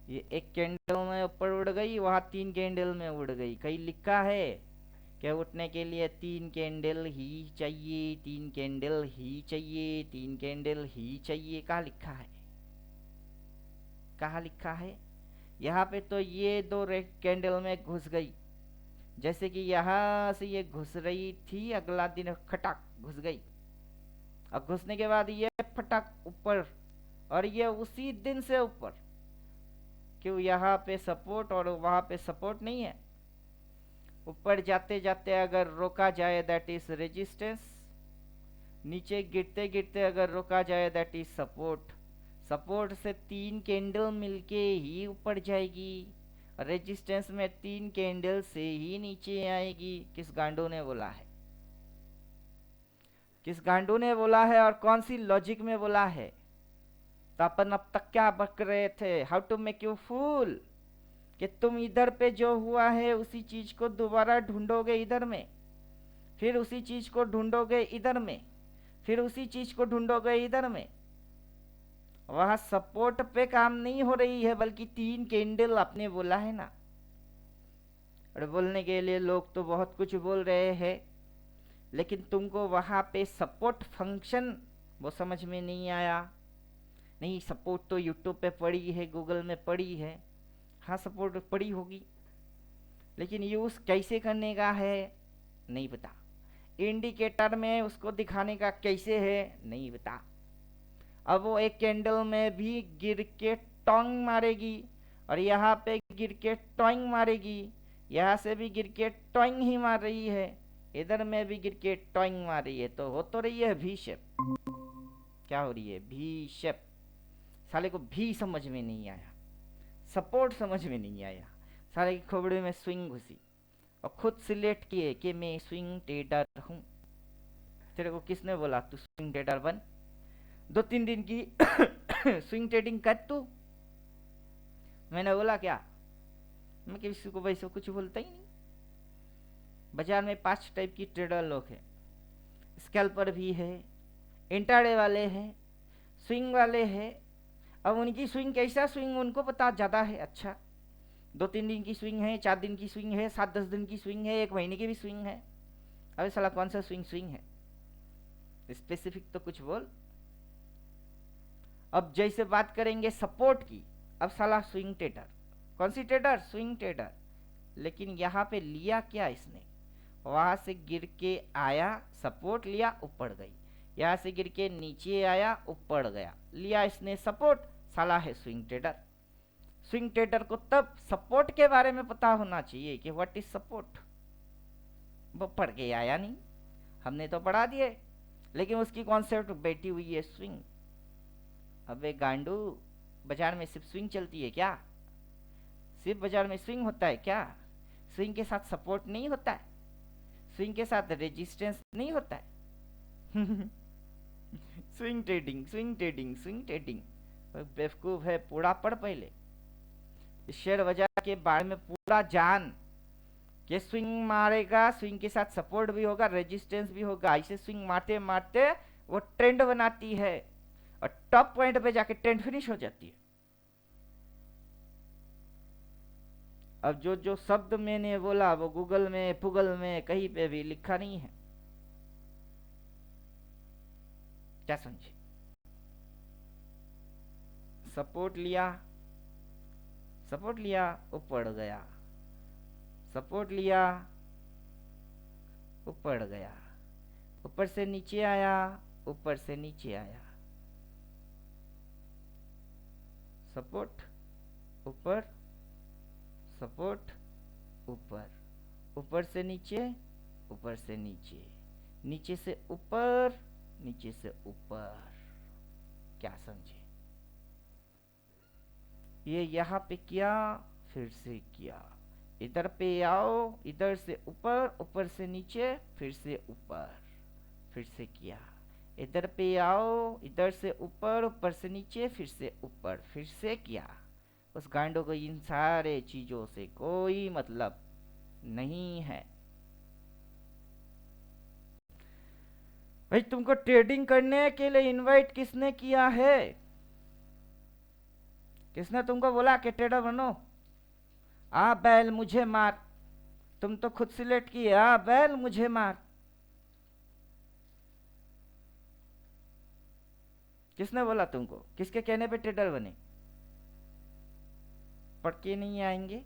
ये एक कैंडल में ऊपर उड़ गई, वहां 3 कैंडल में उड़ गई। कहीं लिखा है कि उठने के लिए 3 कैंडल ही चाहिए, 3 कैंडल ही चाहिए, 3 कैंडल ही चाहिए? कहाँ लिखा है? कहाँ लिखा है? यहाँ पे तो ये 2 कैंडल में घुस गई, जैसे कि यहाँ से ये घुस रही थी, अगला दिन खटाक घुस गई। अब घुसने के बाद ये फटाक ऊपर, और ये उसी दिन से ऊपर। क्यों? यहाँ पे सपोर्ट और वहाँ पे सपोर्ट नहीं है। ऊपर जाते जाते अगर रोका जाए दैट इज रेजिस्टेंस, नीचे गिरते गिरते अगर रोका जाए दैट इज सपोर्ट। सपोर्ट से 3 कैंडल मिलके ही ऊपर जाएगी, रेजिस्टेंस में 3 कैंडल से ही नीचे आएगी। किस गांडू ने बोला है? किस गांडू ने बोला है और कौन सी लॉजिक में बोला है? तो अपन अब तक क्या बक रहे थे? How to make you fool, कि तुम इधर पे जो हुआ है उसी चीज को दोबारा ढूंढोगे इधर में, फिर उसी चीज को ढूंढोगे इधर में, फिर उसी चीज को ढूंढोगे इधर में। वहां सपोर्ट पे काम नहीं हो रही है, बल्कि 3 कैंडल आपने बोला है ना। और बोलने के लिए लोग तो बहुत कुछ बोल रहे हैं, लेकिन तुमको वहां पे सपोर्ट फंक्शन वो समझ में नहीं आया। नहीं, सपोर्ट तो यूट्यूब पे पड़ी है, गूगल में पड़ी है। हाँ, सपोर्ट पड़ी होगी, लेकिन यूज कैसे करने का है नहीं पता। इंडिकेटर में उसको दिखाने का कैसे है नहीं पता। अब वो एक कैंडल में भी गिर के टोंग मारेगी, और यहाँ पे गिर के टोंग मारेगी, यहाँ से भी गिर के टोंग ही मार रही है, इधर में भी गिर के टोंग मार रही है, तो हो तो रही है भी शेप। क्या हो रही है? भी शेप। साले को भी समझ में नहीं आया, सपोर्ट समझ में नहीं आया, सारे की खोपड़ी में स्विंग घुसी और खुद सिलेक्ट किए कि मैं स्विंग ट्रेडर हूँ। तेरे को किसने बोला तू स्विंग ट्रेडर बन? 2-3 दिन की स्विंग ट्रेडिंग कर तू। मैंने बोला क्या? मैं किसी को वैसे कुछ बोलता ही नहीं। बाजार में 5 टाइप की ट्रेडर लोग हैं। स्कैल्पर भी है, इंट्राडे वाले हैं, स्विंग वाले हैं। अब उनकी स्विंग कैसा स्विंग उनको पता ज़्यादा है। अच्छा, 2-3 दिन की स्विंग है, 4 दिन की स्विंग है, 7-10 दिन की स्विंग है, 1 महीने की भी स्विंग है। अबे साला कौन सा स्विंग स्विंग है? स्पेसिफिक तो कुछ बोल। अब जैसे बात करेंगे सपोर्ट की, अब साला स्विंग ट्रेडर। कौन सी ट्रेडर? Swing trader. लेकिन यहाँ पे लिया क्या इसने? वहां से गिर के आया, सपोर्ट लिया, ऊपर गई। यहाँ से गिर के नीचे आया, ऊपर गया, लिया इसने सपोर्ट, साला है स्विंग ट्रेडर। स्विंग ट्रेडर को तब सपोर्ट के बारे में पता होना चाहिए कि व्हाट इज सपोर्ट। वो पढ़ के आया नहीं, हमने तो पढ़ा दिए, लेकिन उसकी कॉन्सेप्ट बैठी हुई है स्विंग। अबे गांडू, बाजार में सिर्फ स्विंग चलती है क्या? सिर्फ बाजार में स्विंग होता है क्या? स्विंग के साथ सपोर्ट नहीं होता है, स्विंग के साथ रेजिस्टेंस नहीं होता है। Swing trading, swing trading, swing trading. बेवकूफ है, पूरा पढ़ पहले। शेयर बाजार के बारे में पूरा जान कि स्विंग मारेगा, स्विंग के साथ सपोर्ट भी होगा, रेजिस्टेंस भी होगा। ऐसे स्विंग मारते मारते वो ट्रेंड बनाती है और टॉप पॉइंट पे जाके ट्रेंड फिनिश हो जाती है। अब जो जो शब्द मैंने बोला वो गूगल में, पुगल में, कहीं पे भी लिखा नहीं है। क्या समझे? सपोर्ट लिया, सपोर्ट लिया, ऊपर गया, सपोर्ट लिया, ऊपर गया, ऊपर से नीचे आया, ऊपर से नीचे आया, सपोर्ट ऊपर, सपोर्ट ऊपर, ऊपर से नीचे, ऊपर से नीचे, नीचे से ऊपर, नीचे से ऊपर। क्या समझे? ये यहाँ पे किया, फिर से किया, इधर पे आओ, इधर से ऊपर, ऊपर से नीचे, फिर से ऊपर, फिर से किया, इधर पे आओ, इधर से ऊपर, ऊपर से नीचे, फिर से ऊपर, फिर से किया। उस गांडो को इन सारे चीजों से कोई मतलब नहीं है। भाई तुमको ट्रेडिंग करने के लिए इनवाइट किसने किया है? किसने तुमको बोला कि ट्रेडर बनो? आ बैल मुझे मार, तुम तो खुद सिलेक्ट किए, आ बैल मुझे मार। किसने बोला तुमको? किसके कहने पे ट्रेडर बने? पढ़ के नहीं आएंगे।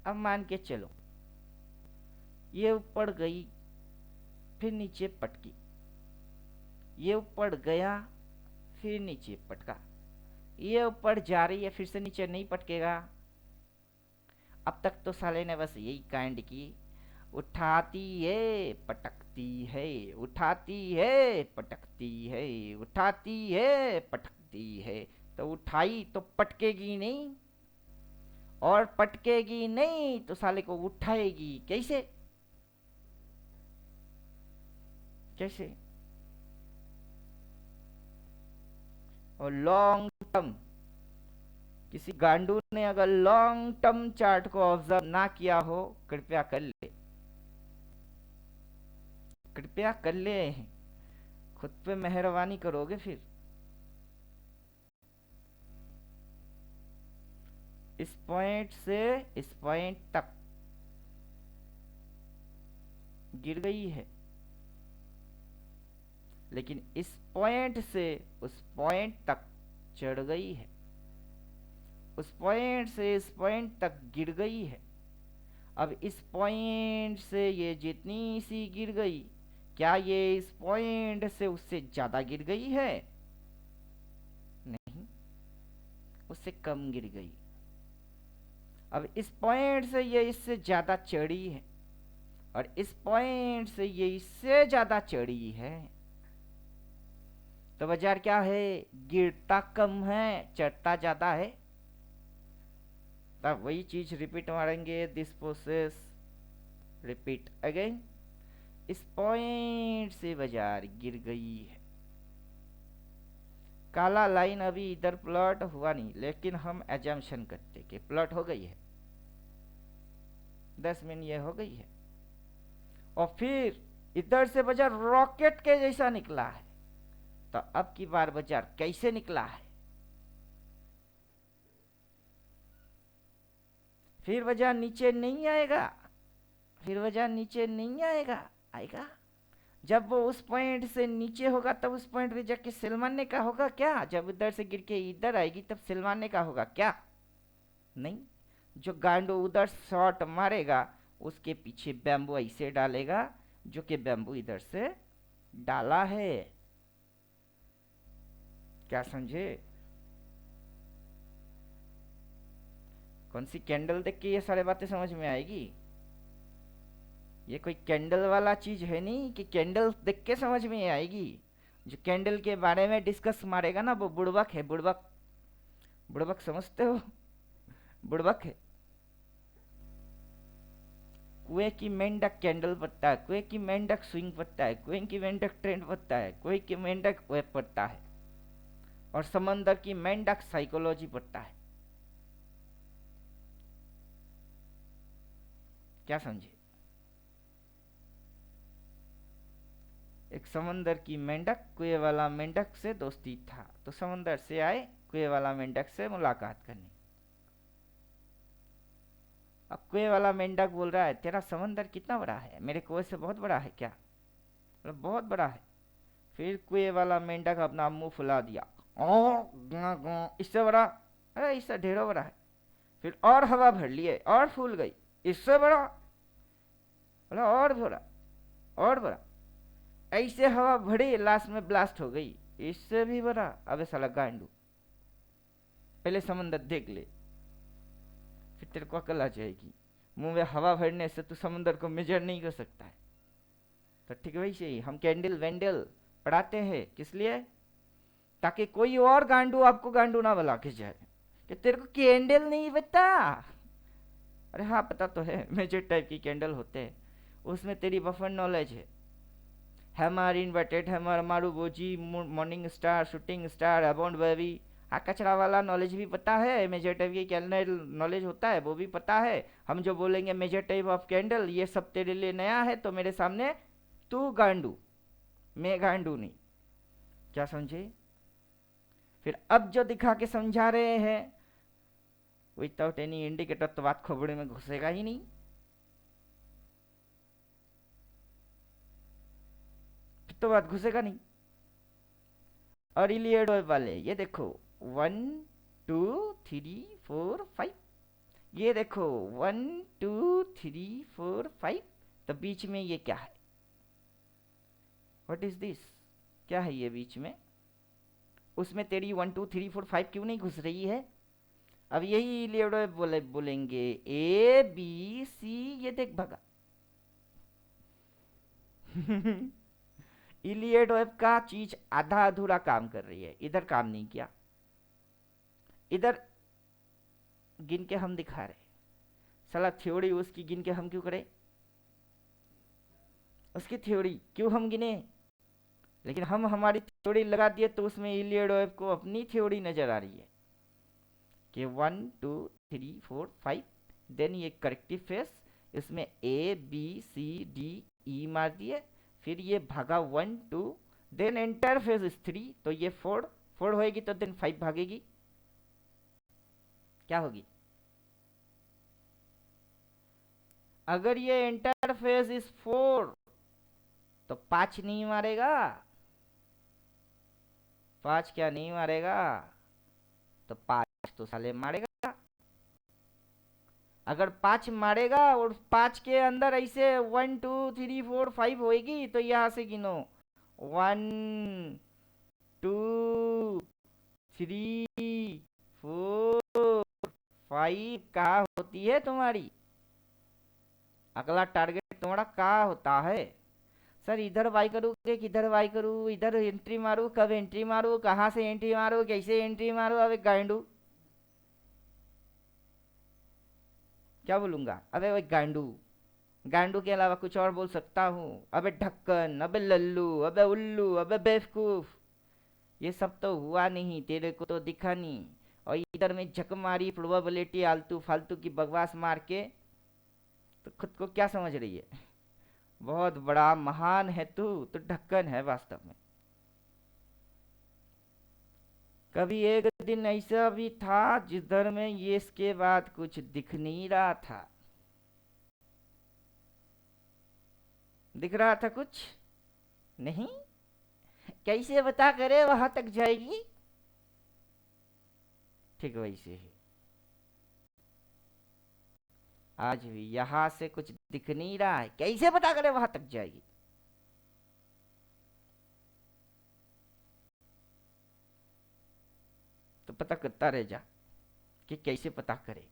अब मान के चलो ये ऊपर गई, फिर नीचे पटकी, ये ऊपर गया, फिर नीचे पटका, ये ऊपर जा रही है, फिर से नीचे नहीं पटकेगा। अब तक तो साले ने बस यही कांड की, उठाती है पटकती है, उठाती है पटकती है, उठाती है पटकती है। तो उठाई तो पटकेगी नहीं, और पटकेगी नहीं तो साले को उठाएगी कैसे? कैसे? और लॉन्ग टर्म, किसी गांडू ने अगर लॉन्ग टर्म चार्ट को ऑब्जर्व ना किया हो, कृपया कर ले, कृपया कर ले, खुद पे मेहरबानी करोगे फिर। इस पॉइंट से इस पॉइंट तक गिर गई है, लेकिन इस पॉइंट से उस पॉइंट तक चढ़ गई है, उस पॉइंट से इस पॉइंट तक गिर गई है। अब इस पॉइंट से ये जितनी सी गिर गई, क्या ये इस पॉइंट से उससे ज्यादा गिर गई है? नहीं, उससे कम गिर गई। अब इस पॉइंट से ये इससे ज्यादा चढ़ी है, और इस पॉइंट से ये इससे ज्यादा चढ़ी है। तो बाजार क्या है? गिरता कम है, चढ़ता ज्यादा है। तब वही चीज रिपीट मारेंगे, दिस प्रोसेस रिपीट अगेन। इस पॉइंट से बाजार गिर गई है। काला लाइन अभी इधर प्लॉट हुआ नहीं, लेकिन हम एजम्पशन करते कि प्लॉट हो गई है, 10 मिनट ये हो गई है। और फिर इधर से बाजार रॉकेट के जैसा निकला है। तो अब की बार बाजार कैसे निकला है? फिर बाजार नीचे नहीं आएगा, फिर बाजार नीचे नहीं आएगा, आएगा जब वो उस पॉइंट से नीचे होगा, तब उस पॉइंट पे जाके सेल मारने का होगा क्या? जब इधर से गिर के इधर आएगी तब सेल मारने का होगा क्या? नहीं। जो गांडो उधर शॉट मारेगा उसके पीछे बैम्बू ऐसे डालेगा, जो कि बैम्बू इधर से डाला है। क्या समझे? कौन सी कैंडल देख के ये सारी बातें समझ में आएगी? ये कोई कैंडल वाला चीज है नहीं कि कैंडल देख के समझ में आएगी। जो कैंडल के बारे में डिस्कस मारेगा ना, वो बुड़बक है, बुड़बक। बुड़बक समझते हो? बुड़बक है। कुएं की मेंढक कैंडल पढ़ता है, कुएं की मेंढक स्विंग पढ़ता है, कुएं की मेंढक ट्रेंड पढ़ता है, कुएं की मेंढक वेब पढ़ता है, और समंदर की मेंढक साइकोलॉजी पढ़ता है। क्या समझे? एक समंदर की मेंढक कुएं वाला मेंढक से दोस्ती था, तो समंदर से आए कुएं वाला मेंढक से मुलाकात करने। अब कुएं वाला मेंढक बोल रहा है, तेरा समंदर कितना बड़ा है? मेरे कुएं से बहुत बड़ा है क्या? मतलब बहुत बड़ा है। फिर कुएं वाला मेंढक अपना मुंह फुला दिया, ओ इससे बड़ा? अरे इससे ढेरों बड़ा है। फिर और हवा भर लिए और फूल गई, इससे बड़ा? बोला और बड़ा, और बड़ा। ऐसे हवा भरी, लास्ट में ब्लास्ट हो गई, इससे भी बड़ा। अबे साला गांडू, पहले समंदर देख ले, फिर तेरे को अकल आ जाएगी। मुंह में हवा भरने से तू समंदर को मेजर नहीं कर सकता है। तो ठीक वैसे ही हम कैंडल वैंडल पढ़ाते हैं, किस लिए? ताकि कोई और गांडू आपको गांडू ना बना के जाए कि तेरे को कैंडल नहीं पता। अरे हाँ पता तो है, मेजर टाइप की कैंडल होते हैं, उसमें तेरी बफर नॉलेज है। Hammer, inverted hammer, marubozu, morning star, shooting star, abandoned baby. हाँ कचरा वाला नॉलेज भी पता है, मेजर टाइप की कैंडल नॉलेज होता है वो भी पता है। हम जो बोलेंगे मेजर टाइप ऑफ कैंडल, ये सब तेरे लिए नया है, तो मेरे सामने तू गांडू, मैं गांडू नहीं। क्या समझे? फिर अब जो दिखा के समझा रहे हैं, विदाउट एनी इंडिकेटर, तो बात खोपड़े में घुसेगा ही नहीं। फिर तो बात घुसेगा नहीं। और इलियड वाले ये देखो, 1 2 3 4 5, ये देखो 1 2 3 4 5, तो बीच में ये क्या है? What is this? क्या है ये बीच में? उसमें तेरी 1 2 3 4 5 क्यों नहीं घुस रही है? अब यही इलियड बोलेंगे ए बी सी, ये देख भगा। इलियड वेब का चीज आधा अधूरा काम कर रही है, इधर काम नहीं किया। इधर गिन के हम दिखा रहे, साला थ्योरी उसकी गिन के हम क्यों करें? उसकी थ्योरी क्यों हम गिने? लेकिन हम हमारी थ्योरी लगा दिए, तो उसमें इलियड वेब को अपनी थ्योरी नजर आ रही है कि 1 2 3 4 5, देन ये करेक्टिव फेस, इसमें A B C D E मार दिए, फिर ये भागा 1 2, देन एंटर फेज इज 3, तो ये 4 होएगी, तो देन 5 भागेगी, क्या होगी? अगर ये एंटर फेज इज 4, तो 5 नहीं मारेगा? 5 क्या नहीं मारेगा? तो 5 तो साले मारेगा। अगर 5 मारेगा और 5 के अंदर ऐसे 1 2 3 4 5 होएगी, तो यहां से गिनो 1 2 3 4 5 कहाँ होती है तुम्हारी? अगला टारगेट तुम्हारा कहाँ होता है? सर इधर बाई करूँ कि किधर बाई करूँ, इधर एंट्री मारूँ, कब एंट्री मारूँ, कहाँ से एंट्री मारूँ, कैसे एंट्री मारूँ? अबे गांडू, क्या बोलूंगा? अबे वही गांडू। गांडू के अलावा कुछ और बोल सकता हूँ? अबे ढक्कन, अबे लल्लू, अबे उल्लू, अबे बेवकूफ। ये सब तो हुआ नहीं, तेरे को तो दिखा नहीं। और इधर में झक मारी प्रोबेबिलिटी आलतू फालतू की बकवास मार के तो खुद को क्या समझ रही है? बहुत बड़ा महान है तू तो ढक्कन है वास्तव में। कभी एक दिन ऐसा भी था जिधर में ये इसके बाद कुछ दिख नहीं रहा था। दिख रहा था कुछ नहीं। कैसे बता करे वहां तक जाएगी? ठीक वैसे ही आज भी यहां से कुछ दिख नहीं रहा है, कैसे पता करे वहां तक जाएगी? तो पता करता रह जा कि कैसे पता करे।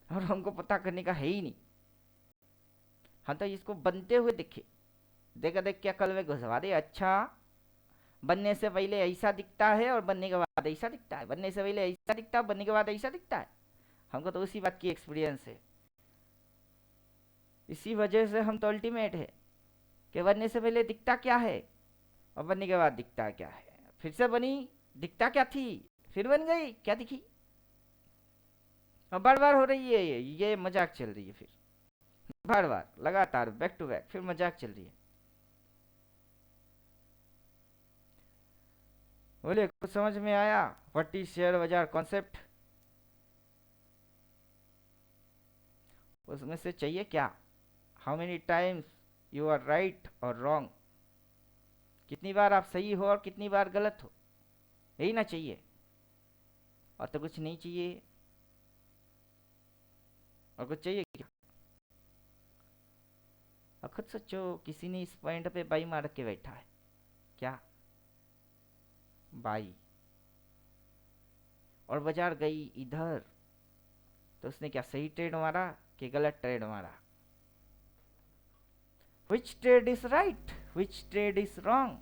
और हमको पता करने का है ही नहीं। हम तो इसको बनते हुए दिखे। देखा देख क्या कल में घुसवा दे। अच्छा, बनने से पहले ऐसा दिखता है और बनने के बाद ऐसा दिखता है, बनने से पहले ऐसा दिखता है, बनने के बाद ऐसा दिखता है। हमको तो उसी बात की एक्सपीरियंस है। इसी वजह से हम तो अल्टीमेट है कि बनने से पहले दिखता क्या है और बनने के बाद दिखता क्या है। फिर से बनी, दिखता क्या थी, फिर बन गई क्या दिखी। और बार बार हो रही है ये मजाक चल रही है। फिर बार बार लगातार बैक टू बैक फिर मजाक चल रही है। बोले कुछ समझ में आया? व्हाट इज शेयर बाजार कॉन्सेप्ट? उसमें से चाहिए क्या? How many times you are right और रॉन्ग? कितनी बार आप सही हो और कितनी बार गलत हो, यही ना चाहिए। और तो कुछ नहीं चाहिए। और कुछ चाहिए क्या? और खुद सोचो, किसी ने इस पॉइंट पे बाई मार के बैठा है। क्या बाई? और बाजार गई इधर तो उसने क्या सही ट्रेड मारा कि गलत ट्रेड मारा? Which trade is right, which trade is wrong?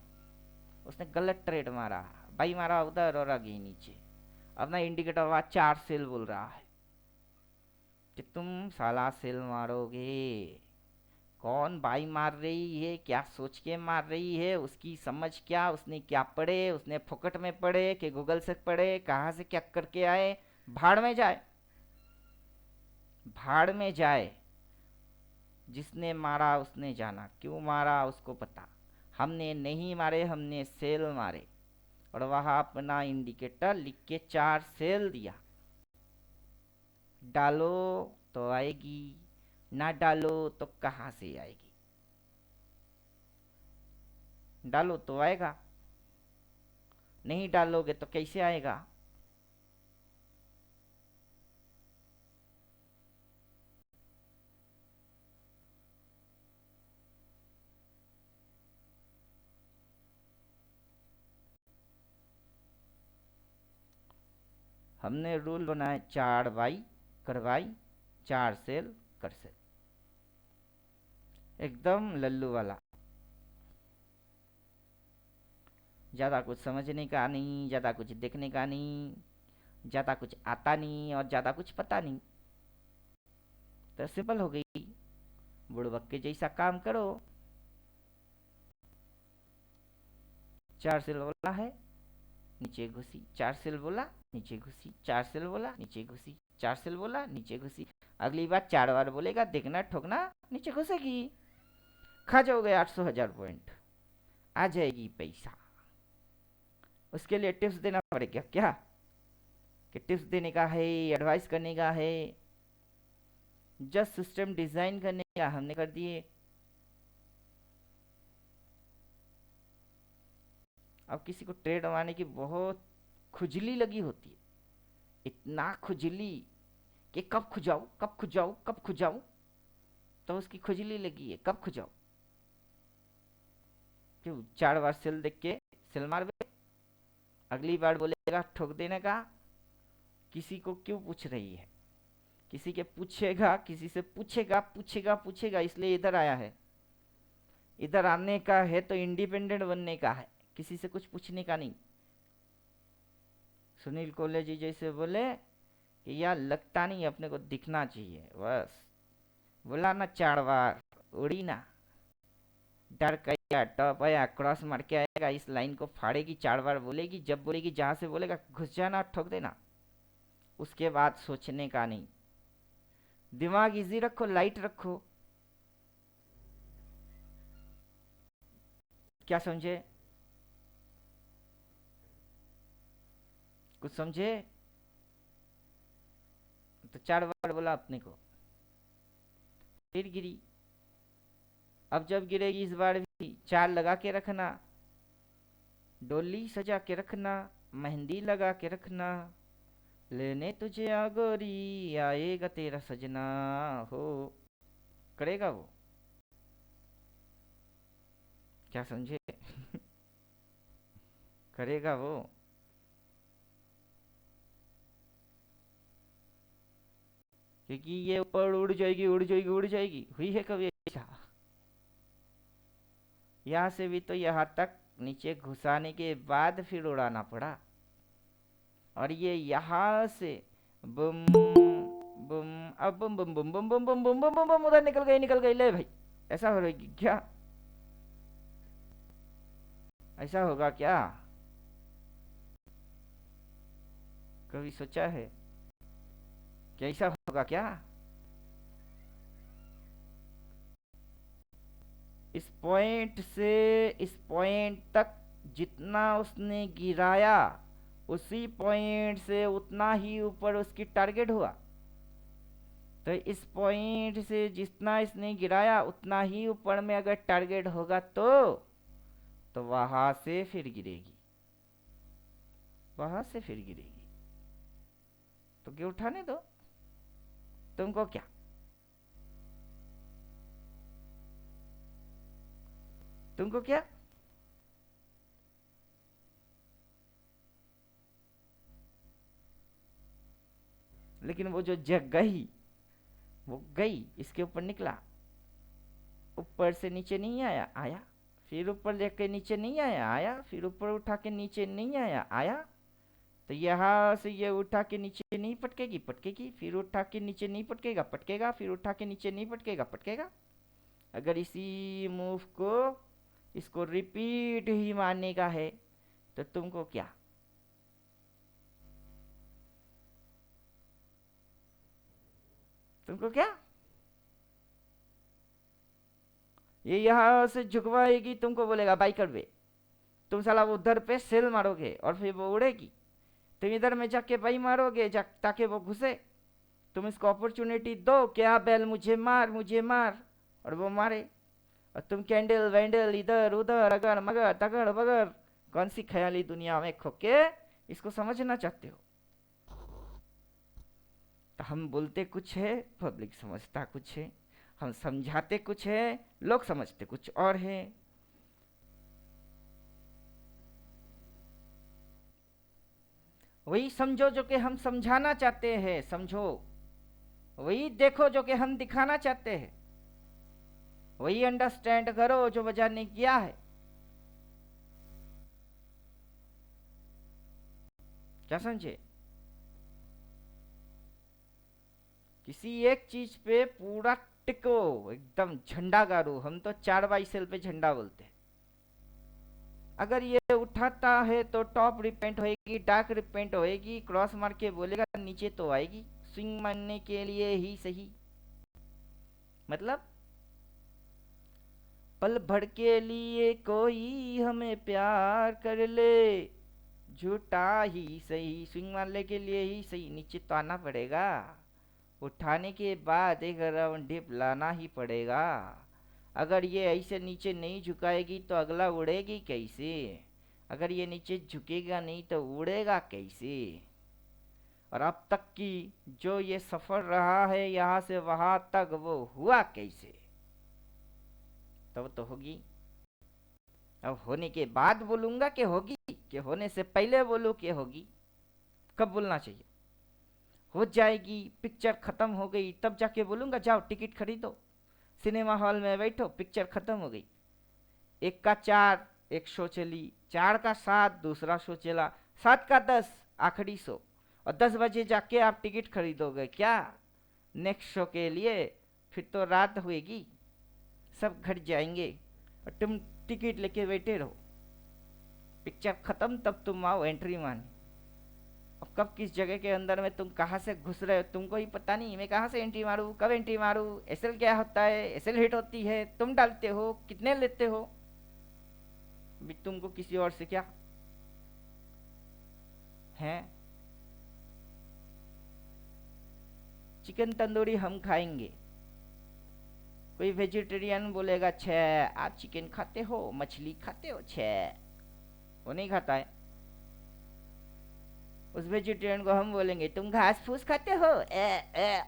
उसने गलत ट्रेड मारा, बाई मारा उधर और आ गई नीचे। अपना इंडिकेटर हुआ 4 सेल बोल रहा है कि तुम साला सेल मारोगे। कौन बाई मार रही है, क्या सोच के मार रही है, उसकी समझ क्या, उसने क्या पढ़े, उसने फोकट में पढ़े कि गूगल से पढ़े, कहाँ से क्या करके आए? भाड़ में जाए, भाड़ में जाए। जिसने मारा उसने जाना, क्यों मारा उसको पता। हमने नहीं मारे, हमने सेल मारे। और वहां अपना इंडिकेटर लिख के 4 सेल दिया। डालो तो आएगी, ना डालो तो कहाँ से आएगी? डालो तो आएगा, नहीं डालोगे तो कैसे आएगा? हमने रूल बनाए 4 बाई करवाई, 4 सेल कर सेल, एकदम लल्लू वाला। ज़्यादा कुछ समझने का नहीं, ज़्यादा कुछ देखने का नहीं, ज़्यादा कुछ आता नहीं और ज़्यादा कुछ पता नहीं। तो सिंपल हो गई, बुड़बक के जैसा काम करो। 4 सेल बोला है, नीचे घुसी, 4 सेल बोला नीचे घुसी, 4 सेल बोला नीचे घुसी, 4 सेल बोला नीचे घुसी। अगली बार 4 बार बोलेगा, देखना ठोकना नीचे घुसेगी। खा जाओगे 800 1000 पॉइंट, आ जाएगी पैसा। उसके लिए टिप्स देना पड़ेगा क्या? कि टिप्स देने का है, एडवाइस करने का है? जस्ट सिस्टम डिजाइन करने का हमने कर दिए। अब किसी को ट्रेड मारने की बहुत खुजली लगी होती है, इतना खुजली कि कब खुजाऊं, कब खुजाऊं, कब खुजाऊं। तो उसकी खुजली लगी है, कब खुजाऊं। क्यों? 4 बार सेल देख के सेल मार दे। अगली बार बोलेगा ठोक देने का। किसी को क्यों पूछ रही है? किसी के पूछेगा, किसी से पूछेगा, पूछेगा पूछेगा, इसलिए इधर आया है। इधर आने का है तो इंडिपेंडेंट बनने का है, किसी से कुछ पूछने का नहीं। सुनील कोले जी जैसे बोले, कि यार लगता नहीं अपने को दिखना चाहिए बस। बोला ना चाड़वार उड़ी ना, डर गया टप आया क्रॉस मार के आएगा, इस लाइन को फाड़ेगी, चाड़वार बोलेगी, जब बोलेगी जहां से बोलेगा घुस जाना और ठोक देना। उसके बाद सोचने का नहीं, दिमाग इजी रखो, लाइट रखो। क्या समझे? कुछ समझे? तो चार बार बोला अपने को, फिर गिरी। अब जब गिरेगी इस बार भी चार लगा के रखना, डोली सजा के रखना, मेहंदी लगा के रखना, लेने तुझे आ गोरी आएगा तेरा सजना हो। करेगा वो। क्या समझे? करेगा वो। क्योंकि ये ऊपर उड़ जाएगी उड़ जाएगी उड़ जाएगी, हुई है कभी ऐसा? यहाँ से भी तो यहाँ तक नीचे घुसाने के बाद फिर उड़ाना पड़ा। और ये यहाँ से बुम बुम, अब बुम बुम बुम बुम बुम बुम बुम बुम बुम बुम, उधर निकल गई ले भाई। ऐसा हो रही क्या? ऐसा होगा क्या? कभी सोचा है कि ऐसा होगा क्या? इस पॉइंट से इस पॉइंट तक जितना उसने गिराया, उसी पॉइंट से उतना ही ऊपर उसकी टारगेट हुआ। तो इस पॉइंट से जितना इसने गिराया उतना ही ऊपर में अगर टारगेट होगा तो वहां से फिर गिरेगी, वहां से फिर गिरेगी। तो क्या उठाने दो, तुमको क्या? तुमको क्या? लेकिन वो जो जग गई, वो गई, इसके ऊपर निकला, ऊपर से नीचे नहीं आया, आया, फिर ऊपर लेके नीचे नहीं आया, आया, फिर ऊपर उठा के नीचे नहीं आया, आया। तो यहाँ से ये उठा के नीचे नहीं पटकेगी, पटकेगी, फिर उठा के नीचे नहीं पटकेगा, पटकेगा, फिर उठा के नीचे नहीं पटकेगा, पटकेगा। अगर इसी मूव को, इसको रिपीट ही मारने का है तो तुमको क्या? तुमको क्या? ये यहाँ से झुकवाएगी, तुमको बोलेगा बाइकर वे, तुम साला उधर पे सेल मारोगे और फिर वो उड़ेगी। तुम इधर में जाके बाई मारोगे ताकि वो घुसे। तुम इसको अपॉर्चुनिटी दो कि हाँ बैल मुझे मार मुझे मार, और वो मारे। और तुम कैंडल वैंडल इधर उधर अगर मगर तगड़ बगर, कौन सी ख्याली दुनिया में खोके इसको समझना चाहते हो? तो हम बोलते कुछ है, पब्लिक समझता कुछ है। हम समझाते कुछ है, लोग समझते कुछ और है। वही समझो जो कि हम समझाना चाहते हैं, समझो। वही देखो जो कि हम दिखाना चाहते हैं। वही अंडरस्टैंड करो जो वजह ने किया है। क्या समझे? किसी एक चीज पे पूरा टिको, एकदम झंडा गाड़ो। हम तो 4x सेल पे झंडा बोलते हैं। अगर ये उठाता है तो टॉप रिपेंट होएगी, डार्क रिपेंट होएगी, क्रॉस मार के बोलेगा नीचे तो आएगी, स्विंग मारने के लिए ही सही। मतलब पल भर के लिए कोई हमें प्यार कर ले, झूठा ही सही, स्विंग मारने के लिए ही सही, नीचे तो आना पड़ेगा। उठाने के बाद एक राउंड डिप लाना ही पड़ेगा। अगर ये ऐसे नीचे नहीं झुकाएगी तो अगला उड़ेगी कैसे? अगर ये नीचे झुकेगा नहीं तो उड़ेगा कैसे? और अब तक की जो ये सफर रहा है यहाँ से वहां तक, वो हुआ कैसे? तब तो होगी। अब होने के बाद बोलूंगा कि होगी, कि होने से पहले बोलूं कि होगी? कब बोलना चाहिए? हो जाएगी, पिक्चर खत्म हो गई तब जाके बोलूंगा जाओ टिकट खरीदो, सिनेमा हॉल में बैठो, पिक्चर खत्म हो गई। एक का 4 एक शो चली, 4 का 7 दूसरा शो चला, 7 का 10 आखिरी शो, और 10 बजे जाके आप टिकट खरीदोगे क्या नेक्स्ट शो के लिए? फिर तो रात होएगी, सब घट जाएंगे और तुम टिकट लेके बैठे रहो। पिक्चर खत्म तब तुम आओ एंट्री मारने। अब कब किस जगह के अंदर में तुम कहाँ से घुस रहे हो तुमको ही पता नहीं। मैं कहाँ से एंट्री मारूँ, कब एंट्री मारूँ, एसएल क्या होता है, एसएल हिट होती है, तुम डालते हो, कितने लेते हो, भी तुमको किसी और से क्या है। चिकन तंदूरी हम खाएंगे, कोई वेजिटेरियन बोलेगा छे आप चिकन खाते हो, मछली खाते हो, छे वो नहीं खाता है। उस वेजिटेरियन को हम बोलेंगे तुम घास फूस खाते हो, ए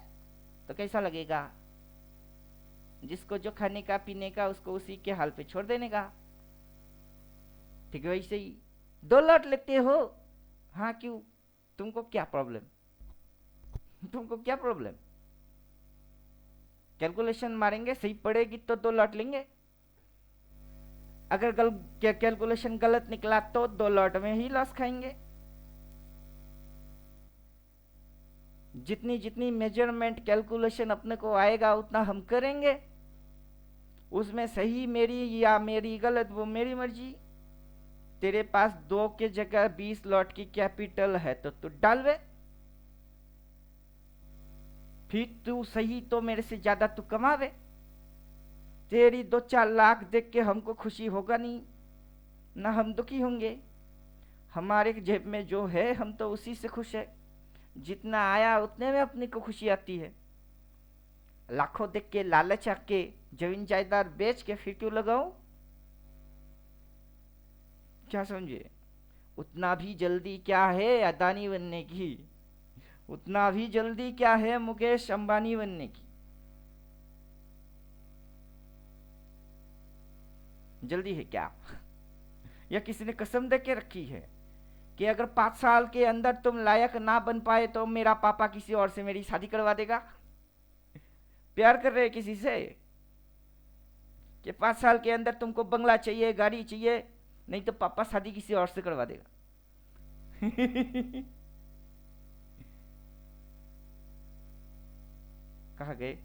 तो कैसा लगेगा? जिसको जो खाने का पीने का उसको उसी के हाल पे छोड़ देने का। ठीक है, वैसे ही 2 लौट लेते हो, हाँ क्यों, तुमको क्या प्रॉब्लम, तुमको क्या प्रॉब्लम? कैलकुलेशन मारेंगे, सही पड़ेगी तो 2 लौट लेंगे। अगर कैलकुलेशन गलत निकला तो 2 लौट में ही लॉस खाएंगे। जितनी जितनी मेजरमेंट कैलकुलेशन अपने को आएगा उतना हम करेंगे, उसमें सही मेरी या मेरी गलत वो मेरी मर्जी। तेरे पास 2 के जगह 20 लॉट की कैपिटल है तो तू डालवे, फिर तू सही तो मेरे से ज्यादा तू कमावे। तेरी 2-4 लाख देख के हमको खुशी होगा नहीं, ना हम दुखी होंगे। हमारे जेब में जो है हम तो उसी से खुश है, जितना आया उतने में अपने को खुशी आती है। लाखों देख के लालच आके जमीन जायदाद बेच के फिर क्यों लगाऊं? क्या समझे? उतना भी जल्दी क्या है अदानी बनने की, उतना भी जल्दी क्या है मुकेश अंबानी बनने की। जल्दी है क्या? या किसी ने कसम दे के रखी है कि अगर 5 साल के अंदर तुम लायक ना बन पाए तो मेरा पापा किसी और से मेरी शादी करवा देगा? प्यार कर रहे किसी से कि 5 साल के अंदर तुमको बंगला चाहिए, गाड़ी चाहिए, नहीं तो पापा शादी किसी और से करवा देगा। कहा गए?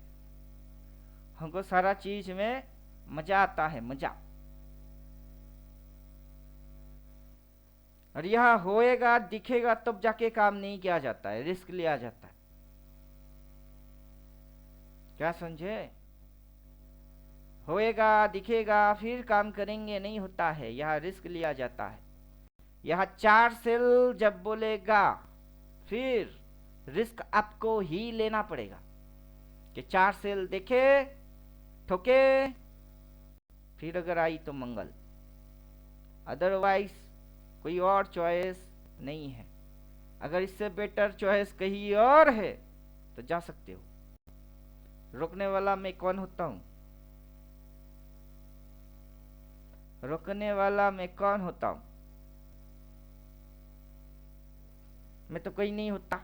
हमको सारा चीज में मजा आता है, मजा। और यह होएगा दिखेगा तब जाके काम नहीं किया जाता है, रिस्क लिया जाता है। क्या समझे? होएगा दिखेगा फिर काम करेंगे नहीं होता है, यह रिस्क लिया जाता है। यह 4 सेल जब बोलेगा फिर रिस्क आपको ही लेना पड़ेगा कि 4 सेल देखे ठोके, फिर अगर आई तो मंगल, अदरवाइज कोई और चॉइस नहीं है। अगर इससे बेटर चॉइस कहीं और है तो जा सकते हो। रोकने वाला मैं कौन होता हूं? रोकने वाला मैं कौन होता हूं? मैं तो कोई नहीं होता,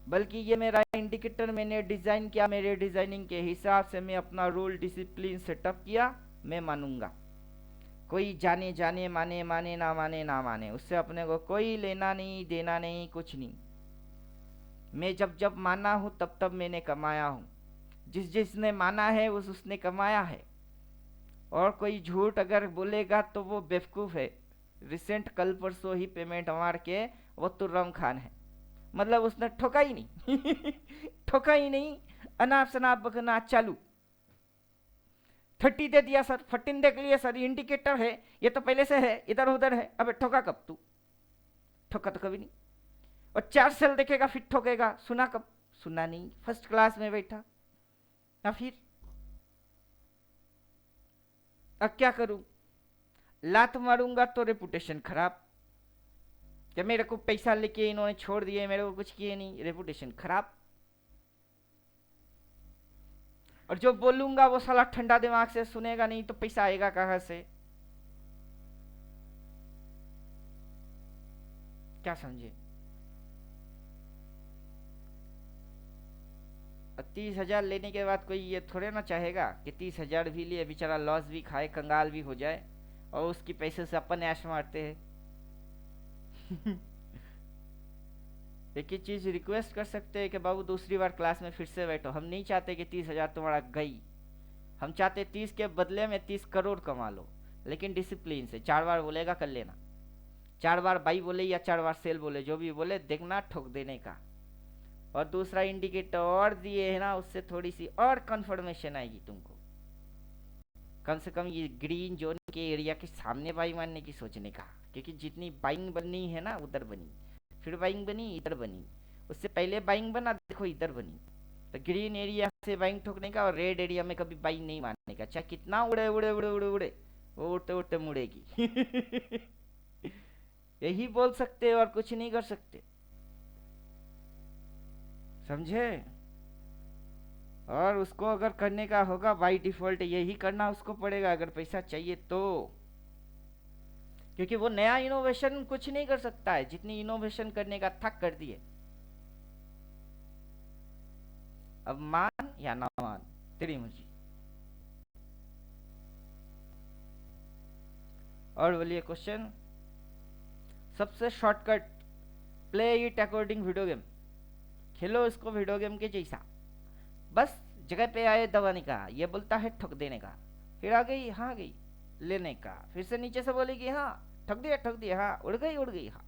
बल्कि ये मेरा इंडिकेटर मैंने डिजाइन किया, मेरे डिजाइनिंग के हिसाब से मैं अपना रूल डिसिप्लिन सेटअप किया, मैं मानूंगा। कोई जाने जाने माने माने ना माने ना माने, उससे अपने को कोई लेना नहीं देना नहीं, कुछ नहीं। मैं जब जब माना हूं तब तब मैंने कमाया हूं, जिस जिसने माना है उसने कमाया है। और कोई झूठ अगर बोलेगा तो वो बेवकूफ़ है। रिसेंट कल परसों ही पेमेंट मार के वो तुर्रम खान है, मतलब उसने ठोका ही नहीं। ठोका ही नहीं, अनाप शनाप बकना चालू। 30 दे दिया सर, 14 देख लिया सर, इंडिकेटर है, ये तो पहले से है, इधर उधर है। अबे ठोका कब तू? ठोका तो कभी नहीं। और 4 सेल देखेगा फिर ठोकेगा, सुना कब? सुना नहीं, फर्स्ट क्लास में बैठा। या फिर अब क्या करूं? लात मारूंगा तो रेपुटेशन खराब, कि मेरे को पैसा लेके इन्होंने छोड़ दिए, मेरे को कुछ किए नहीं, रेपुटेशन खराब। और जो बोलूंगा वो साला ठंडा दिमाग से सुनेगा नहीं तो पैसा आएगा कहां से? क्या समझे? 30,000 लेने के बाद कोई ये थोड़े ना चाहेगा कि 30,000 भी लिए, बेचारा लॉस भी खाए, कंगाल भी हो जाए, और उसकी पैसे से अपन ऐश मारते हैं। एक ही चीज रिक्वेस्ट कर सकते हैं कि बाबू दूसरी बार क्लास में फिर से बैठो। हम नहीं चाहते कि 30,000 तुम्हारा गई, हम चाहते 30 के बदले में 30 करोड़ कमा लो, लेकिन डिसिप्लिन से। 4 बार बोलेगा कर लेना, 4 बार बाई बोले या 4 बार सेल बोले, जो भी बोले देखना, ठोक देने का। और दूसरा इंडिकेटर और दिए है ना, उससे थोड़ी सी और कंफर्मेशन आएगी तुमको। कम से कम ये ग्रीन जोन के एरिया के सामने बाई मारने की सोचने का, क्योंकि जितनी बाइंग बननी है ना उधर बनी, फिर बाइंग बनी इधर बनी, उससे पहले बाइंग बना देखो इधर बनी। तो ग्रीन एरिया से बाइंग ठोकने का और रेड एरिया में कभी बाइंग नहीं मारने का, चाहे कितना उड़े उड़े उड़े उड़े उड़े, वो उड़ते उड़ते मुड़ेगी। यही बोल सकते और कुछ नहीं कर सकते, समझे। और उसको अगर करने का होगा बाय डिफॉल्ट यही करना उसको पड़ेगा, अगर पैसा चाहिए तो। क्योंकि वो नया इनोवेशन कुछ नहीं कर सकता है, जितनी इनोवेशन करने का थक कर दिए। अब मान या ना मान, तेरी मर्जी। और बोलिए क्वेश्चन। सबसे shortcut, play it according video game, खेलो इसको वीडियो गेम के जैसा। बस जगह पे आए दबाने का, ये बोलता है ठोक देने का, फिर आ गई हाँ गई लेने का, फिर से नीचे से बोलेगी हाँ ठग दिया हाँ उड़ गई हाँ।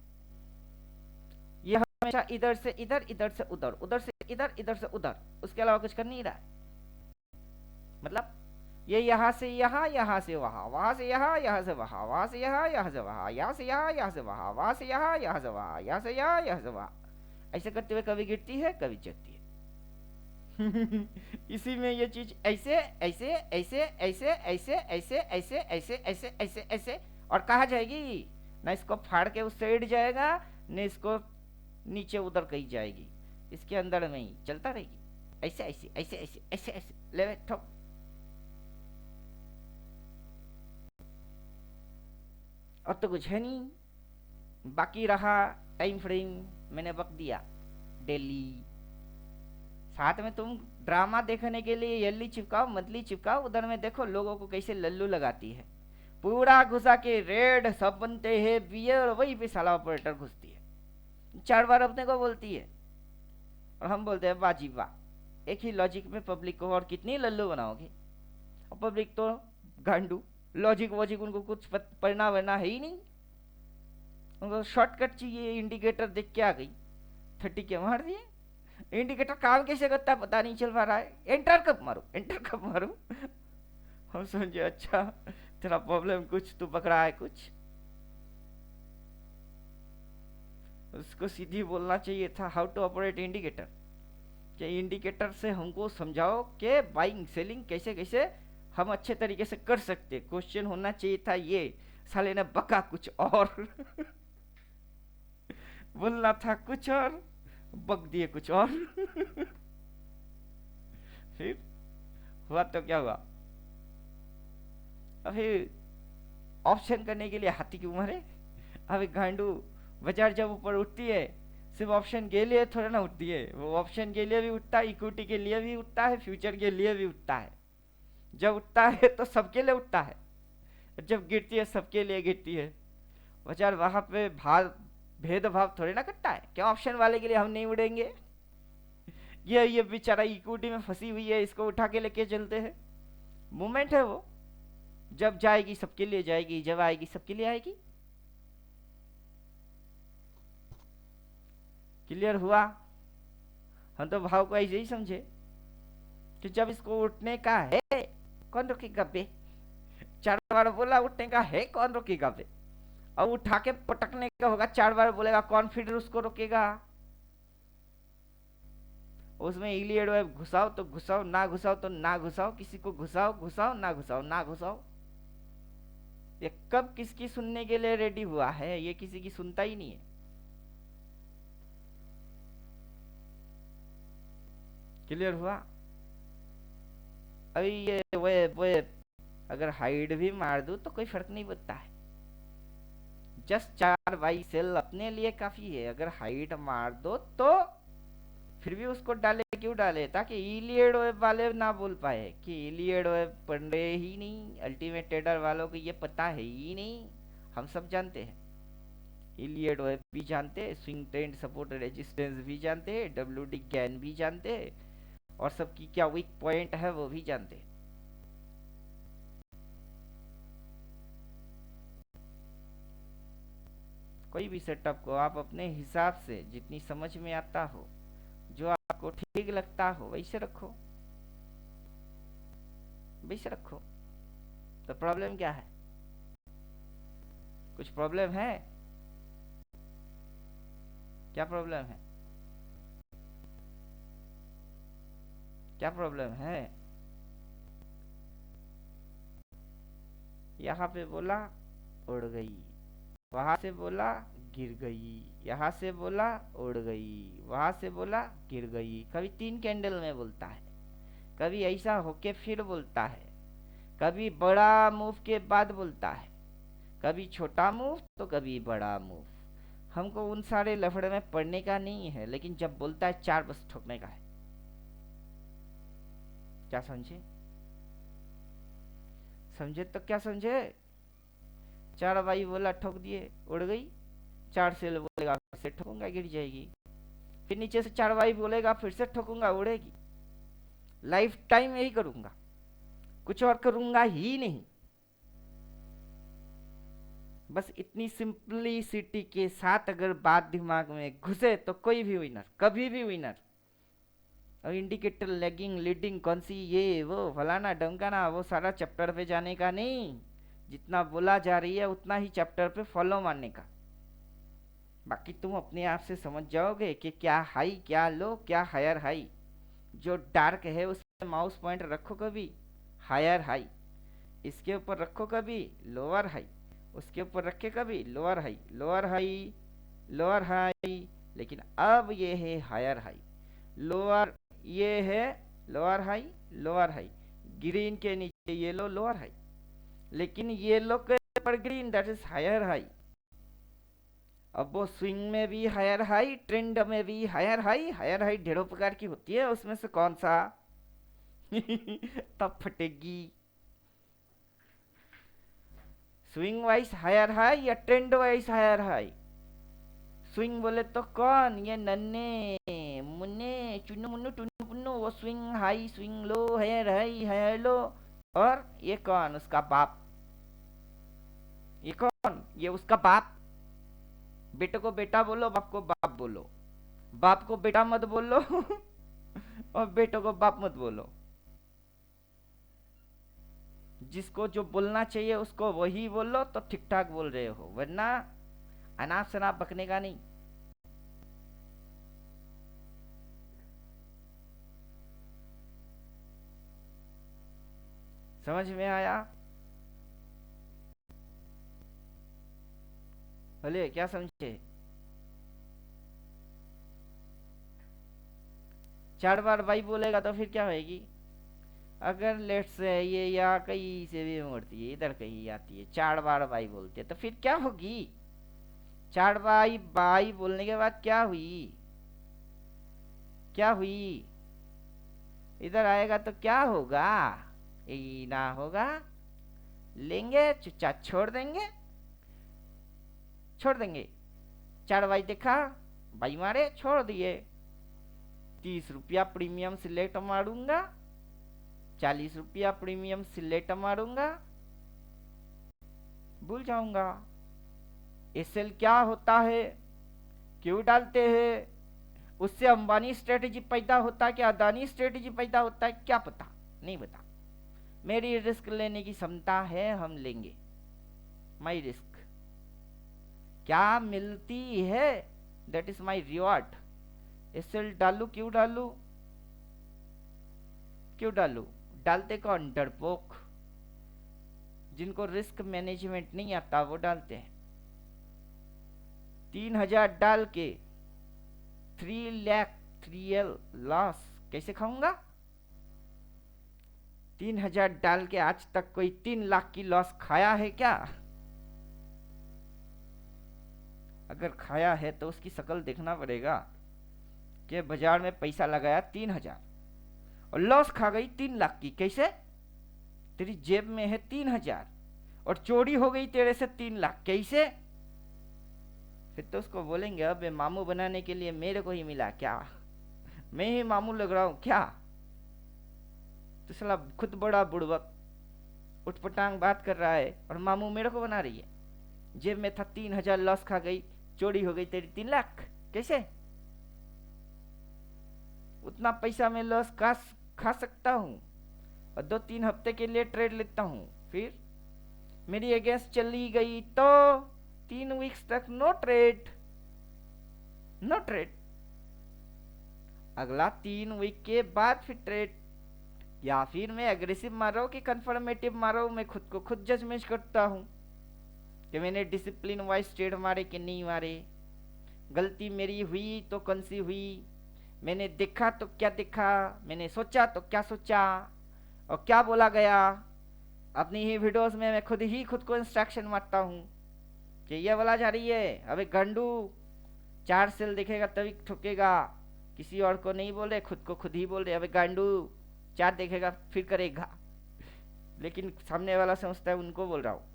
ये हमेशा इधर से इधर, इधर से उधर, उधर से इधर, इधर से उधर, उसके अलावा कुछ कर नहीं रहा है। मतलब ये यहाँ से यहाँ, यहाँ से वहाँ, वहाँ से यहाँ, यहाँ से वहाँ, वहाँ से यहाँ, यहाँ से वहाँ, यहाँ से यहाँ, यहाँ से वहाँ, वहाँ से यहाँ, यहाँ से वहाँ, यहाँ से यहाँ, यहाँ से वहाँ, ऐसे करते हुए कभी गिरती है कभी चढ़ती है। इसी में ये चीज ऐसे ऐसे ऐसे ऐसे ऐसे ऐसे ऐसे ऐसे ऐसे ऐसे ऐसे और कहा जाएगी ना, इसको फाड़ के उस साइड जाएगा न इसको नीचे उधर कहीं जाएगी, इसके अंदर में ही चलता रहेगी, ऐसे ऐसे ऐसे ऐसे ऐसे ऐसे ले बैठो। और तो कुछ है नहीं। बाकी रहा टाइम फ्रेम, मैंने वक्त दिया डेली। साथ में तुम ड्रामा देखने के लिए यल्ली चिपकाओ मंथली चिपकाओ, उधर में देखो लोगों को कैसे लल्लू लगाती है, पूरा घुसा के रेड सब बनते हैं बियर, वही पे साला ऑपरेटर घुसती है 4 बार अपने को बोलती है, और हम बोलते हैं बाजी वाह। एक ही लॉजिक में पब्लिक को और कितनी लल्लू बनाओगे। और पब्लिक तो गांडू, लॉजिक वॉजिक उनको कुछ पढ़ना वरना है ही नहीं, उनको शॉर्टकट चाहिए। इंडिकेटर देख के आ गई 30 के मार दिए। इंडिकेटर काम कैसे करता है पता नहीं चल पा रहा है, एंटर कब मारूं एंटर कब मारूं। हम समझे अच्छा तेरा प्रॉब्लम कुछ तू पकड़ा है कुछ। उसको सीधी बोलना चाहिए था हाउ टू ऑपरेट इंडिकेटर, कि इंडिकेटर से हमको समझाओ कि बाइंग सेलिंग कैसे कैसे हम अच्छे तरीके से कर सकते। क्वेश्चन होना चाहिए था ये, साले ने बका कुछ और। बोलना था कुछ और, बक दिए कुछ और। फिर हुआ तो क्या हुआ। अभी ऑप्शन करने के लिए हाथी की उम्र है। अभी गांडू बाजार जब ऊपर उठती है सिर्फ ऑप्शन के लिए थोड़ा ना उठती है, वो ऑप्शन के लिए भी उठता है, इक्विटी के लिए भी उठता है, फ्यूचर के लिए भी उठता है। जब उठता है तो सबके लिए उठता है, जब गिरती है सबके लिए गिरती है। बाजार वहां पे भाव भेदभाव थोड़े ना करता है, क्या ऑप्शन वाले के लिए हम नहीं उड़ेंगे। ये बेचारा इक्विटी में फंसी हुई है, इसको उठा के लेके चलते हैं। मूवमेंट है वो, जब जाएगी सबके लिए जाएगी, जब आएगी सबके लिए आएगी। क्लियर हुआ। हम तो भाव को ऐसे ही समझे कि जब इसको उठने का है कौन रोकेगा बे, 4 बार बोला उठने का है कौन रोकेगा बे, और उठा के पटकने का होगा 4 बार बोलेगा कौन फिर उसको रोकेगा। उसमें इलियड वेब घुसाओ तो घुसाओ, ना घुसाओ तो ना घुसाओ, किसी को घुसाओ घुसाओ ना घुसाओ ना घुसाओ। ये कब किसकी सुनने के लिए रेडी हुआ है, ये किसी की सुनता ही नहीं है। क्लियर हुआ। अभी ये वेब अगर हाइड भी मार दूं तो कोई फर्क नहीं पड़ता है, जस्ट 4 बाई सेल अपने लिए काफी है। अगर हाइड मार दो तो फिर भी उसको डाले, क्यों डाले, ताकि इलियड वेब वाले ना बोल पाए कि इलियड वेब पढ़ रहे ही नहीं। अल्टीमेट ट्रेडर वालों को ये पता है ही नहीं, हम सब जानते हैं। इलियड वेब भी जानते, स्विंग ट्रेंड सपोर्ट रेजिस्टेंस भी जानते, WD गैन भी जानते, और सबकी क्या वीक पॉइंट है वो भी जानते। कोई भी सेटअप को आप अपने हिसाब से जितनी समझ में आता हो, जो आपको ठीक लगता हो वैसे रखो, वैसे रखो। तो प्रॉब्लम क्या है? कुछ प्रॉब्लम है? क्या प्रॉब्लम है? क्या प्रॉब्लम है? यहाँ पे बोला उड़ गई, वहां से बोला गिर गई, यहाँ से बोला उड़ गई, वहां से बोला गिर गई। कभी 3 कैंडल में बोलता है, कभी ऐसा होके फिर बोलता है, कभी बड़ा मूव के बाद बोलता है, कभी छोटा मूव तो कभी बड़ा मूव। हमको उन सारे लफड़े में पढ़ने का नहीं है, लेकिन जब बोलता है चार बस ठोकने का है। क्या समझे? समझे तो क्या समझे? चार भाई बोला ठोक दिए उड़ गई, चार से बोलेगा फिर से ठोकूंगा गिर जाएगी, फिर नीचे से चार भाई बोलेगा फिर से ठोकूंगा उड़ेगी। लाइफ टाइम यही करूंगा, कुछ और करूंगा ही नहीं। बस इतनी सिंपलिसिटी के साथ अगर बात दिमाग में घुसे तो कोई भी विनर, कभी भी विनर। और इंडिकेटर, लैगिंग, लीडिंग, कौन सी, ये वो फलाना डमकाना, वो सारा चैप्टर पे जाने का नहीं। जितना बोला जा रही है उतना ही चैप्टर पे फॉलो मारने का। बाकी तुम अपने आप से समझ जाओगे कि क्या हाई क्या लो, क्या हायर हाई। जो डार्क है उस पर माउस पॉइंट रखो कभी हायर हाई, इसके ऊपर रखो कभी लोअर हाई, उसके ऊपर रखे कभी lower high, lower high, lower high. लेकिन अब ये है हायर हाई, लोअर, ये है lower high, lower high. Green के नीचे येलो लोअर हाई, लेकिन येलो के ऊपर green, that is higher high. अब वो स्विंग में भी हायर हाई, ट्रेंड में भी हायर हाई। हायर हाई ढेरों प्रकार की होती है, उसमें से कौन सा तब फटेगी। स्विंग वाइज हायर हाई या trend wise higher high? Swing बोले तो कौन? ये नन्हे मुन्ने चुन्नू मुन्नू टुन्नू पुन्नू, वो swing high, swing low, higher high, higher low. और ये कौन? उसका बाप। ये कौन? ये उसका बाप। बेटे को बेटा बोलो, बाप को बाप बोलो। बाप को बेटा मत बोलो और बेटों को बाप मत बोलो। जिसको जो बोलना चाहिए उसको वही बोलो तो ठीक ठाक बोल रहे हो, वरना अनाप शनाप बकने का नहीं। समझ में आया? भले क्या समझे? 4 बार भाई बोलेगा तो फिर क्या होएगी? अगर लेट से ये या कहीं से भी उड़ती है, इधर कहीं आती है, 4 बार भाई बोलते हैं तो फिर क्या होगी? 4 बाई बाई बोलने के बाद क्या हुई? क्या हुई? इधर आएगा तो क्या होगा? यही ना होगा, लेंगे चुपचाप छोड़ देंगे, छोड़ देंगे। 4 बाई देखा, बाई मारे छोड़ दिए। 30 रुपया प्रीमियम सिलेक्ट मारूंगा, 40 रुपया प्रीमियम सिलेक्ट मारूंगा, भूल जाऊंगा। एसएल क्या होता है, क्यों डालते हैं, उससे अंबानी स्ट्रेटेजी पैदा होता है क्या, अदानी स्ट्रेटेजी पैदा होता है क्या, पता नहीं। बता, मेरी रिस्क लेने की क्षमता है, हम लेंगे। माई रिस्क क्या मिलती है, that is my reward. SL डालू, क्यों डालू, क्यों डालू? डालते कौन? डरपोक। जिनको रिस्क मैनेजमेंट नहीं आता वो डालते हैं। 3,000 डाल के 3 लाख 3L लॉस कैसे खाऊंगा? 3,000 डाल के आज तक कोई 3 लाख की लॉस खाया है क्या? अगर खाया है तो उसकी शक्ल देखना पड़ेगा कि बाजार में पैसा लगाया 3,000 और लॉस खा गई 3 लाख की। कैसे? तेरी जेब में है 3,000 और चोरी हो गई तेरे से 3 लाख। कैसे? फिर तो उसको बोलेंगे अब मामू बनाने के लिए मेरे को ही मिला क्या, मैं ही मामू लग रहा हूँ क्या। तो साला खुद बड़ा बुड़बक उठपटांग बात कर रहा है और मामू मेरे को बना रही है। जेब में था 3,000, लॉस खा गई, चोरी हो गई तेरी 3 लाख। कैसे? उतना पैसा मैं लॉस खा सकता हूँ और 2-3 हफ्ते के लिए ट्रेड लेता हूँ, फिर मेरी अगेंस्ट चली गई तो 3 वीक्स तक नो ट्रेड, नो ट्रेड। अगला 3 वीक के बाद फिर ट्रेड। या फिर मैं एग्रेसिव मार रहा हूँ कि कंफर्मेटिव मार रहा हूँ, मैं खुद को खुद जजमेंट करता हूँ कि मैंने डिसिप्लिन वाइज ट्रेड मारे कि नहीं मारे, गलती मेरी हुई तो कौन सी हुई, मैंने देखा तो क्या देखा, मैंने सोचा तो क्या सोचा और क्या बोला गया। अपनी ही वीडियोस में मैं खुद को इंस्ट्रक्शन मारता हूँ कि ये वाला जा रही है, अबे गंडू 4 सेल देखेगा तभी ठुकेगा, किसी और को नहीं बोल रहे, खुद को खुद ही बोल रहे, अबे गांडू 4 देखेगा फिर करेगा। लेकिन सामने वाला समझता है उनको बोल रहा हूँ।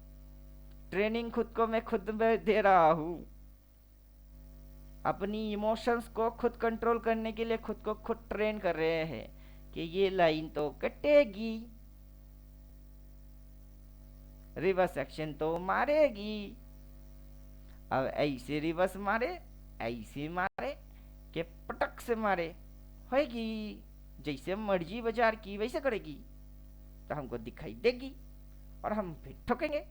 ट्रेनिंग खुद को मैं खुद में दे रहा हूँ। अपनी इमोशंस को खुद कंट्रोल करने के लिए खुद को खुद ट्रेन कर रहे हैं कि ये लाइन तो कटेगी, रिवर्स एक्शन तो मारेगी। अब ऐसे रिवर्स मारे, ऐसे मारे कि पटक से मारे होगी, जैसे मर्जी बाजार की वैसे करेगी तो हमको दिखाई देगी और हम फिर ठोकेंगे।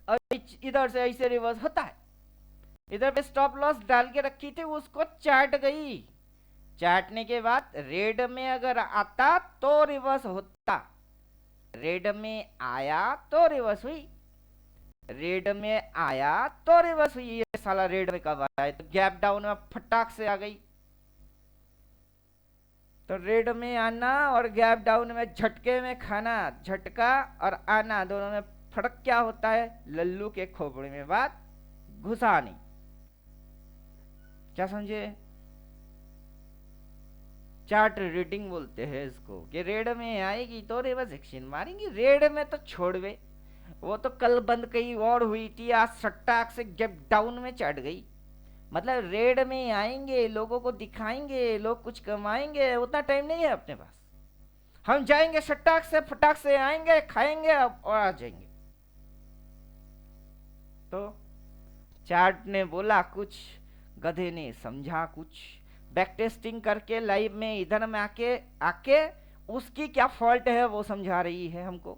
और इधर से ऐसे रिवर्स होता है, इधर पे स्टॉप लॉस डाल के रखी थी उसको चाट गई, चाटने के बाद रेड में अगर आता तो रिवर्स होता, रेड में आया तो रिवर्स हुई, रेड में आया तो रिवर्स हुई। ये साला रेड में कब आया, तो गैप डाउन में फटाक से आ गई। तो रेड में आना और गैप डाउन में झटके में खाना, झटका और आना दोनों में फर्क क्या होता है, लल्लू के खोपड़े में बात घुसानी। क्या समझे? चार्ट रीडिंग बोलते हैं इसको कि रेड में आएगी तो रिवर्स एक्शन मारेंगी, रेड में तो छोड़वे, वो तो कल बंद कहीं और हुई थी, आज सट्टाक से गैप डाउन में चढ़ गई। मतलब रेड में आएंगे, लोगों को दिखाएंगे, लोग कुछ कमाएंगे, उतना टाइम नहीं है अपने पास। हम जाएंगे सट्टाक से फटाक से आएंगे, खाएंगे और आ जाएंगे। तो चार्ट ने बोला कुछ, गधे ने समझा कुछ। बैक टेस्टिंग करके लाइव में इधर में आके आके उसकी क्या फॉल्ट है वो समझा रही है हमको,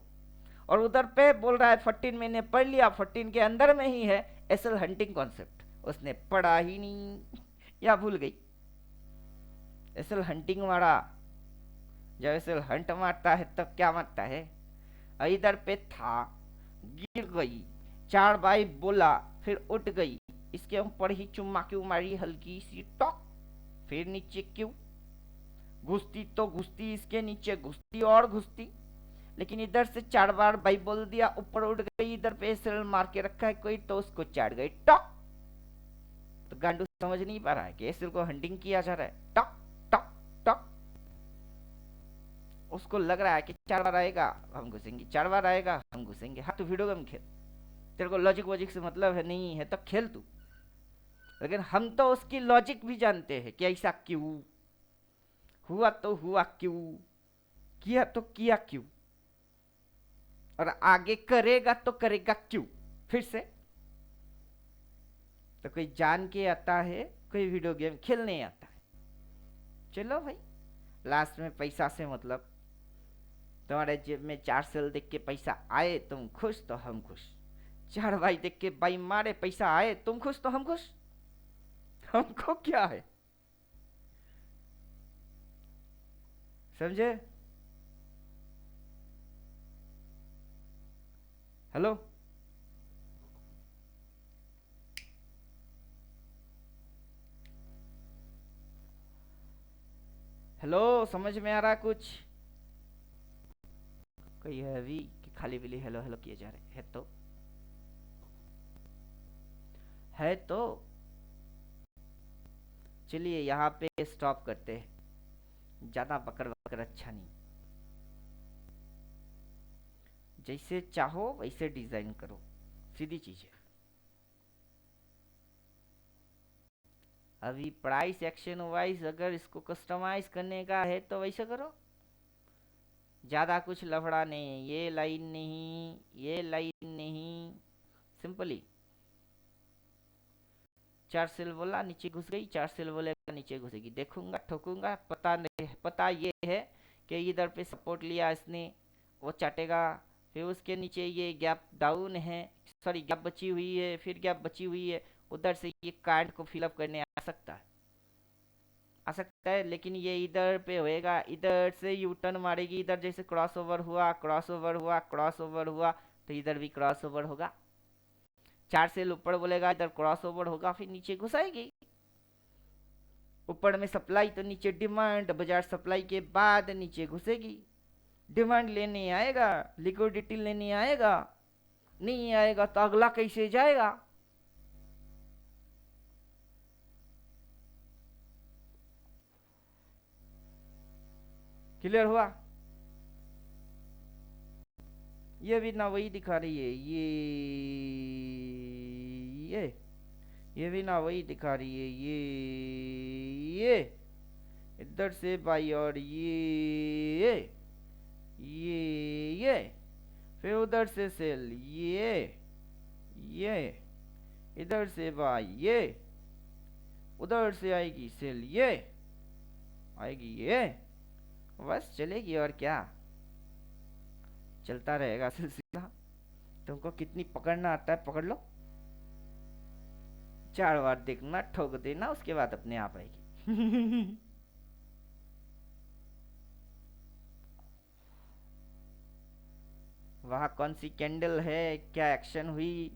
और उधर पे बोल रहा है 14 मैंने पढ़ लिया, 14 के अंदर में ही है एसएल हंटिंग कॉन्सेप्ट, उसने पढ़ा ही नहीं या भूल गई। एसएल हंटिंग मारा, जब एसएल हंट मारता है तब क्या मारता है, इधर पे था गिर गई, 4 बाई बोला फिर उठ गई, इसके ऊपर ही चुम्मा क्यों मारी, हल्की सी टॉक, फिर नीचे क्यों घुसती, तो घुसती इसके नीचे घुसती और घुसती, लेकिन इधर से 4 बार बाई बोल दिया, ऊपर उठ गई, इधर पे एसएल मार के रखा है कोई तो उसको चाट गई टॉक। तो गांडू समझ नहीं पा रहा है कि एसएल को हंटिंग किया जा रहा है, टॉक टॉक टॉक। उसको लग रहा है कि 4 बार आएगा हम घुसेंगे, 4 बार आएगा हम घुसेंगे। हाँ, तो वीडियो गेम खेल, तेरे को लॉजिक वॉजिक से मतलब है नहीं है तो खेल तू, लेकिन हम तो उसकी लॉजिक भी जानते हैं कि ऐसा क्यों हुआ, तो हुआ क्यों, किया तो किया क्यों, और आगे करेगा तो करेगा क्यों फिर से। तो कोई जान के आता है, कोई वीडियो गेम खेलने आता है। चलो भाई, लास्ट में पैसा से मतलब, तुम्हारे जेब में 4 सेल देख के पैसा आए तुम खुश तो हम खुश, 4 भाई देख के भाई मारे पैसा आए तुम खुश तो हम खुश, हमको क्या है, समझे? हेलो, हेलो, समझ में आ रहा कुछ? कोई है अभी कि खाली बिली हेलो हेलो किए जा रहे है? तो है तो चलिए यहाँ पे स्टॉप करते हैं, ज़्यादा बकर बकर अच्छा नहीं। जैसे चाहो वैसे डिज़ाइन करो, सीधी चीज़ है। अभी प्राइस एक्शन वाइज अगर इसको कस्टमाइज करने का है तो वैसे करो, ज़्यादा कुछ लफड़ा नहीं, ये लाइन नहीं, ये लाइन नहीं, सिंपली 4 सेल बोला नीचे घुस गई, 4 सेल बोलेगा नीचे घुसेगी, देखूंगा ठोकूंगा, पता नहीं, पता ये है कि इधर पे सपोर्ट लिया इसने, वो चाटेगा, फिर उसके नीचे ये गैप डाउन है, सॉरी गैप बची हुई है, फिर गैप बची हुई है, उधर से ये कार्ड को फिलअप करने आ सकता है, आ सकता है, लेकिन ये इधर पे होएगा, इधर से यू टर्न मारेगी, इधर जैसे क्रॉस ओवर हुआ, क्रॉस ओवर हुआ, क्रॉस ओवर हुआ, तो इधर भी क्रॉस ओवर होगा, 4 सेल ऊपर बोलेगा, इधर क्रॉस ओवर होगा, फिर नीचे घुसाएगी, ऊपर में सप्लाई तो नीचे डिमांड, बाजार सप्लाई के बाद नीचे घुसेगी, डिमांड लेने आएगा, लिक्विडिटी लेने आएगा, नहीं आएगा तो अगला कैसे जाएगा। क्लियर हुआ? ये भी ना वही दिखा रही है, ये भी ना वही दिखा रही है, ये इधर से बाई, और ये फिर उधर से सेल, ये इधर से बाई, ये उधर से आएगी सेल, ये आएगी, ये बस चलेगी, और क्या, चलता रहेगा सिलसिला। तुमको कितनी पकड़ना आता है पकड़ लो, 4 बार देखना, ठोक देना, उसके बाद अपने आप आएगी। वहां कौन सी कैंडल है, क्या एक्शन हुई,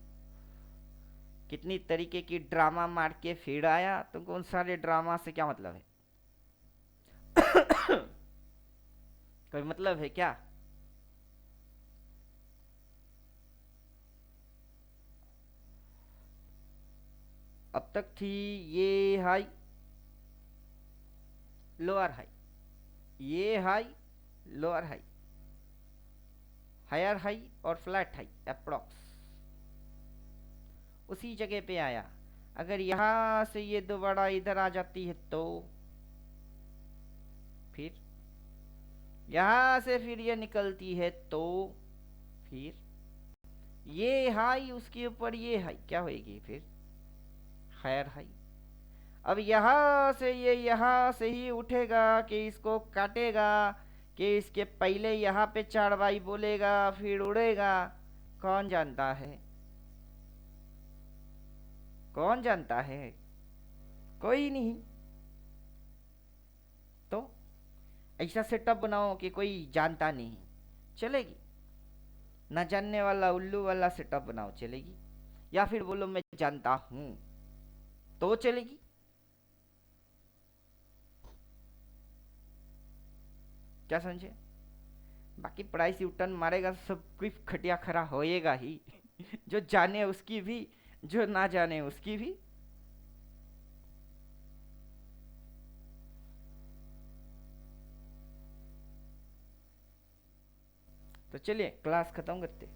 कितनी तरीके की ड्रामा मार के फिर आया, तुमको उन सारे ड्रामा से क्या मतलब है? कोई मतलब है क्या? अब तक थी ये हाई, लोअर हाई, ये high, lower high, higher high और फ्लैट हाई अप्रोक्स उसी जगह पे आया। अगर यहां से ये दोबारा इधर आ जाती है तो फिर यहां से फिर ये निकलती है तो फिर ये हाई उसके ऊपर ये हाई क्या होएगी, फिर हायर हाई। अब यहां से ये यहां से ही उठेगा कि इसको काटेगा, कि इसके पहले यहाँ पे 4 बाई बोलेगा फिर उड़ेगा, कौन जानता है, कौन जानता है, कोई नहीं। तो ऐसा सेटअप बनाओ कि कोई जानता नहीं, चलेगी? ना जानने वाला उल्लू वाला सेटअप बनाओ, चलेगी? या फिर बोलो मैं जानता हूं, तो चलेगी? क्या समझे? बाकी प्राइस यूटर्न मारेगा तो सब कुछ खटिया खरा होएगा ही। जो जाने उसकी भी, जो ना जाने उसकी भी। तो चलिए क्लास खत्म करते।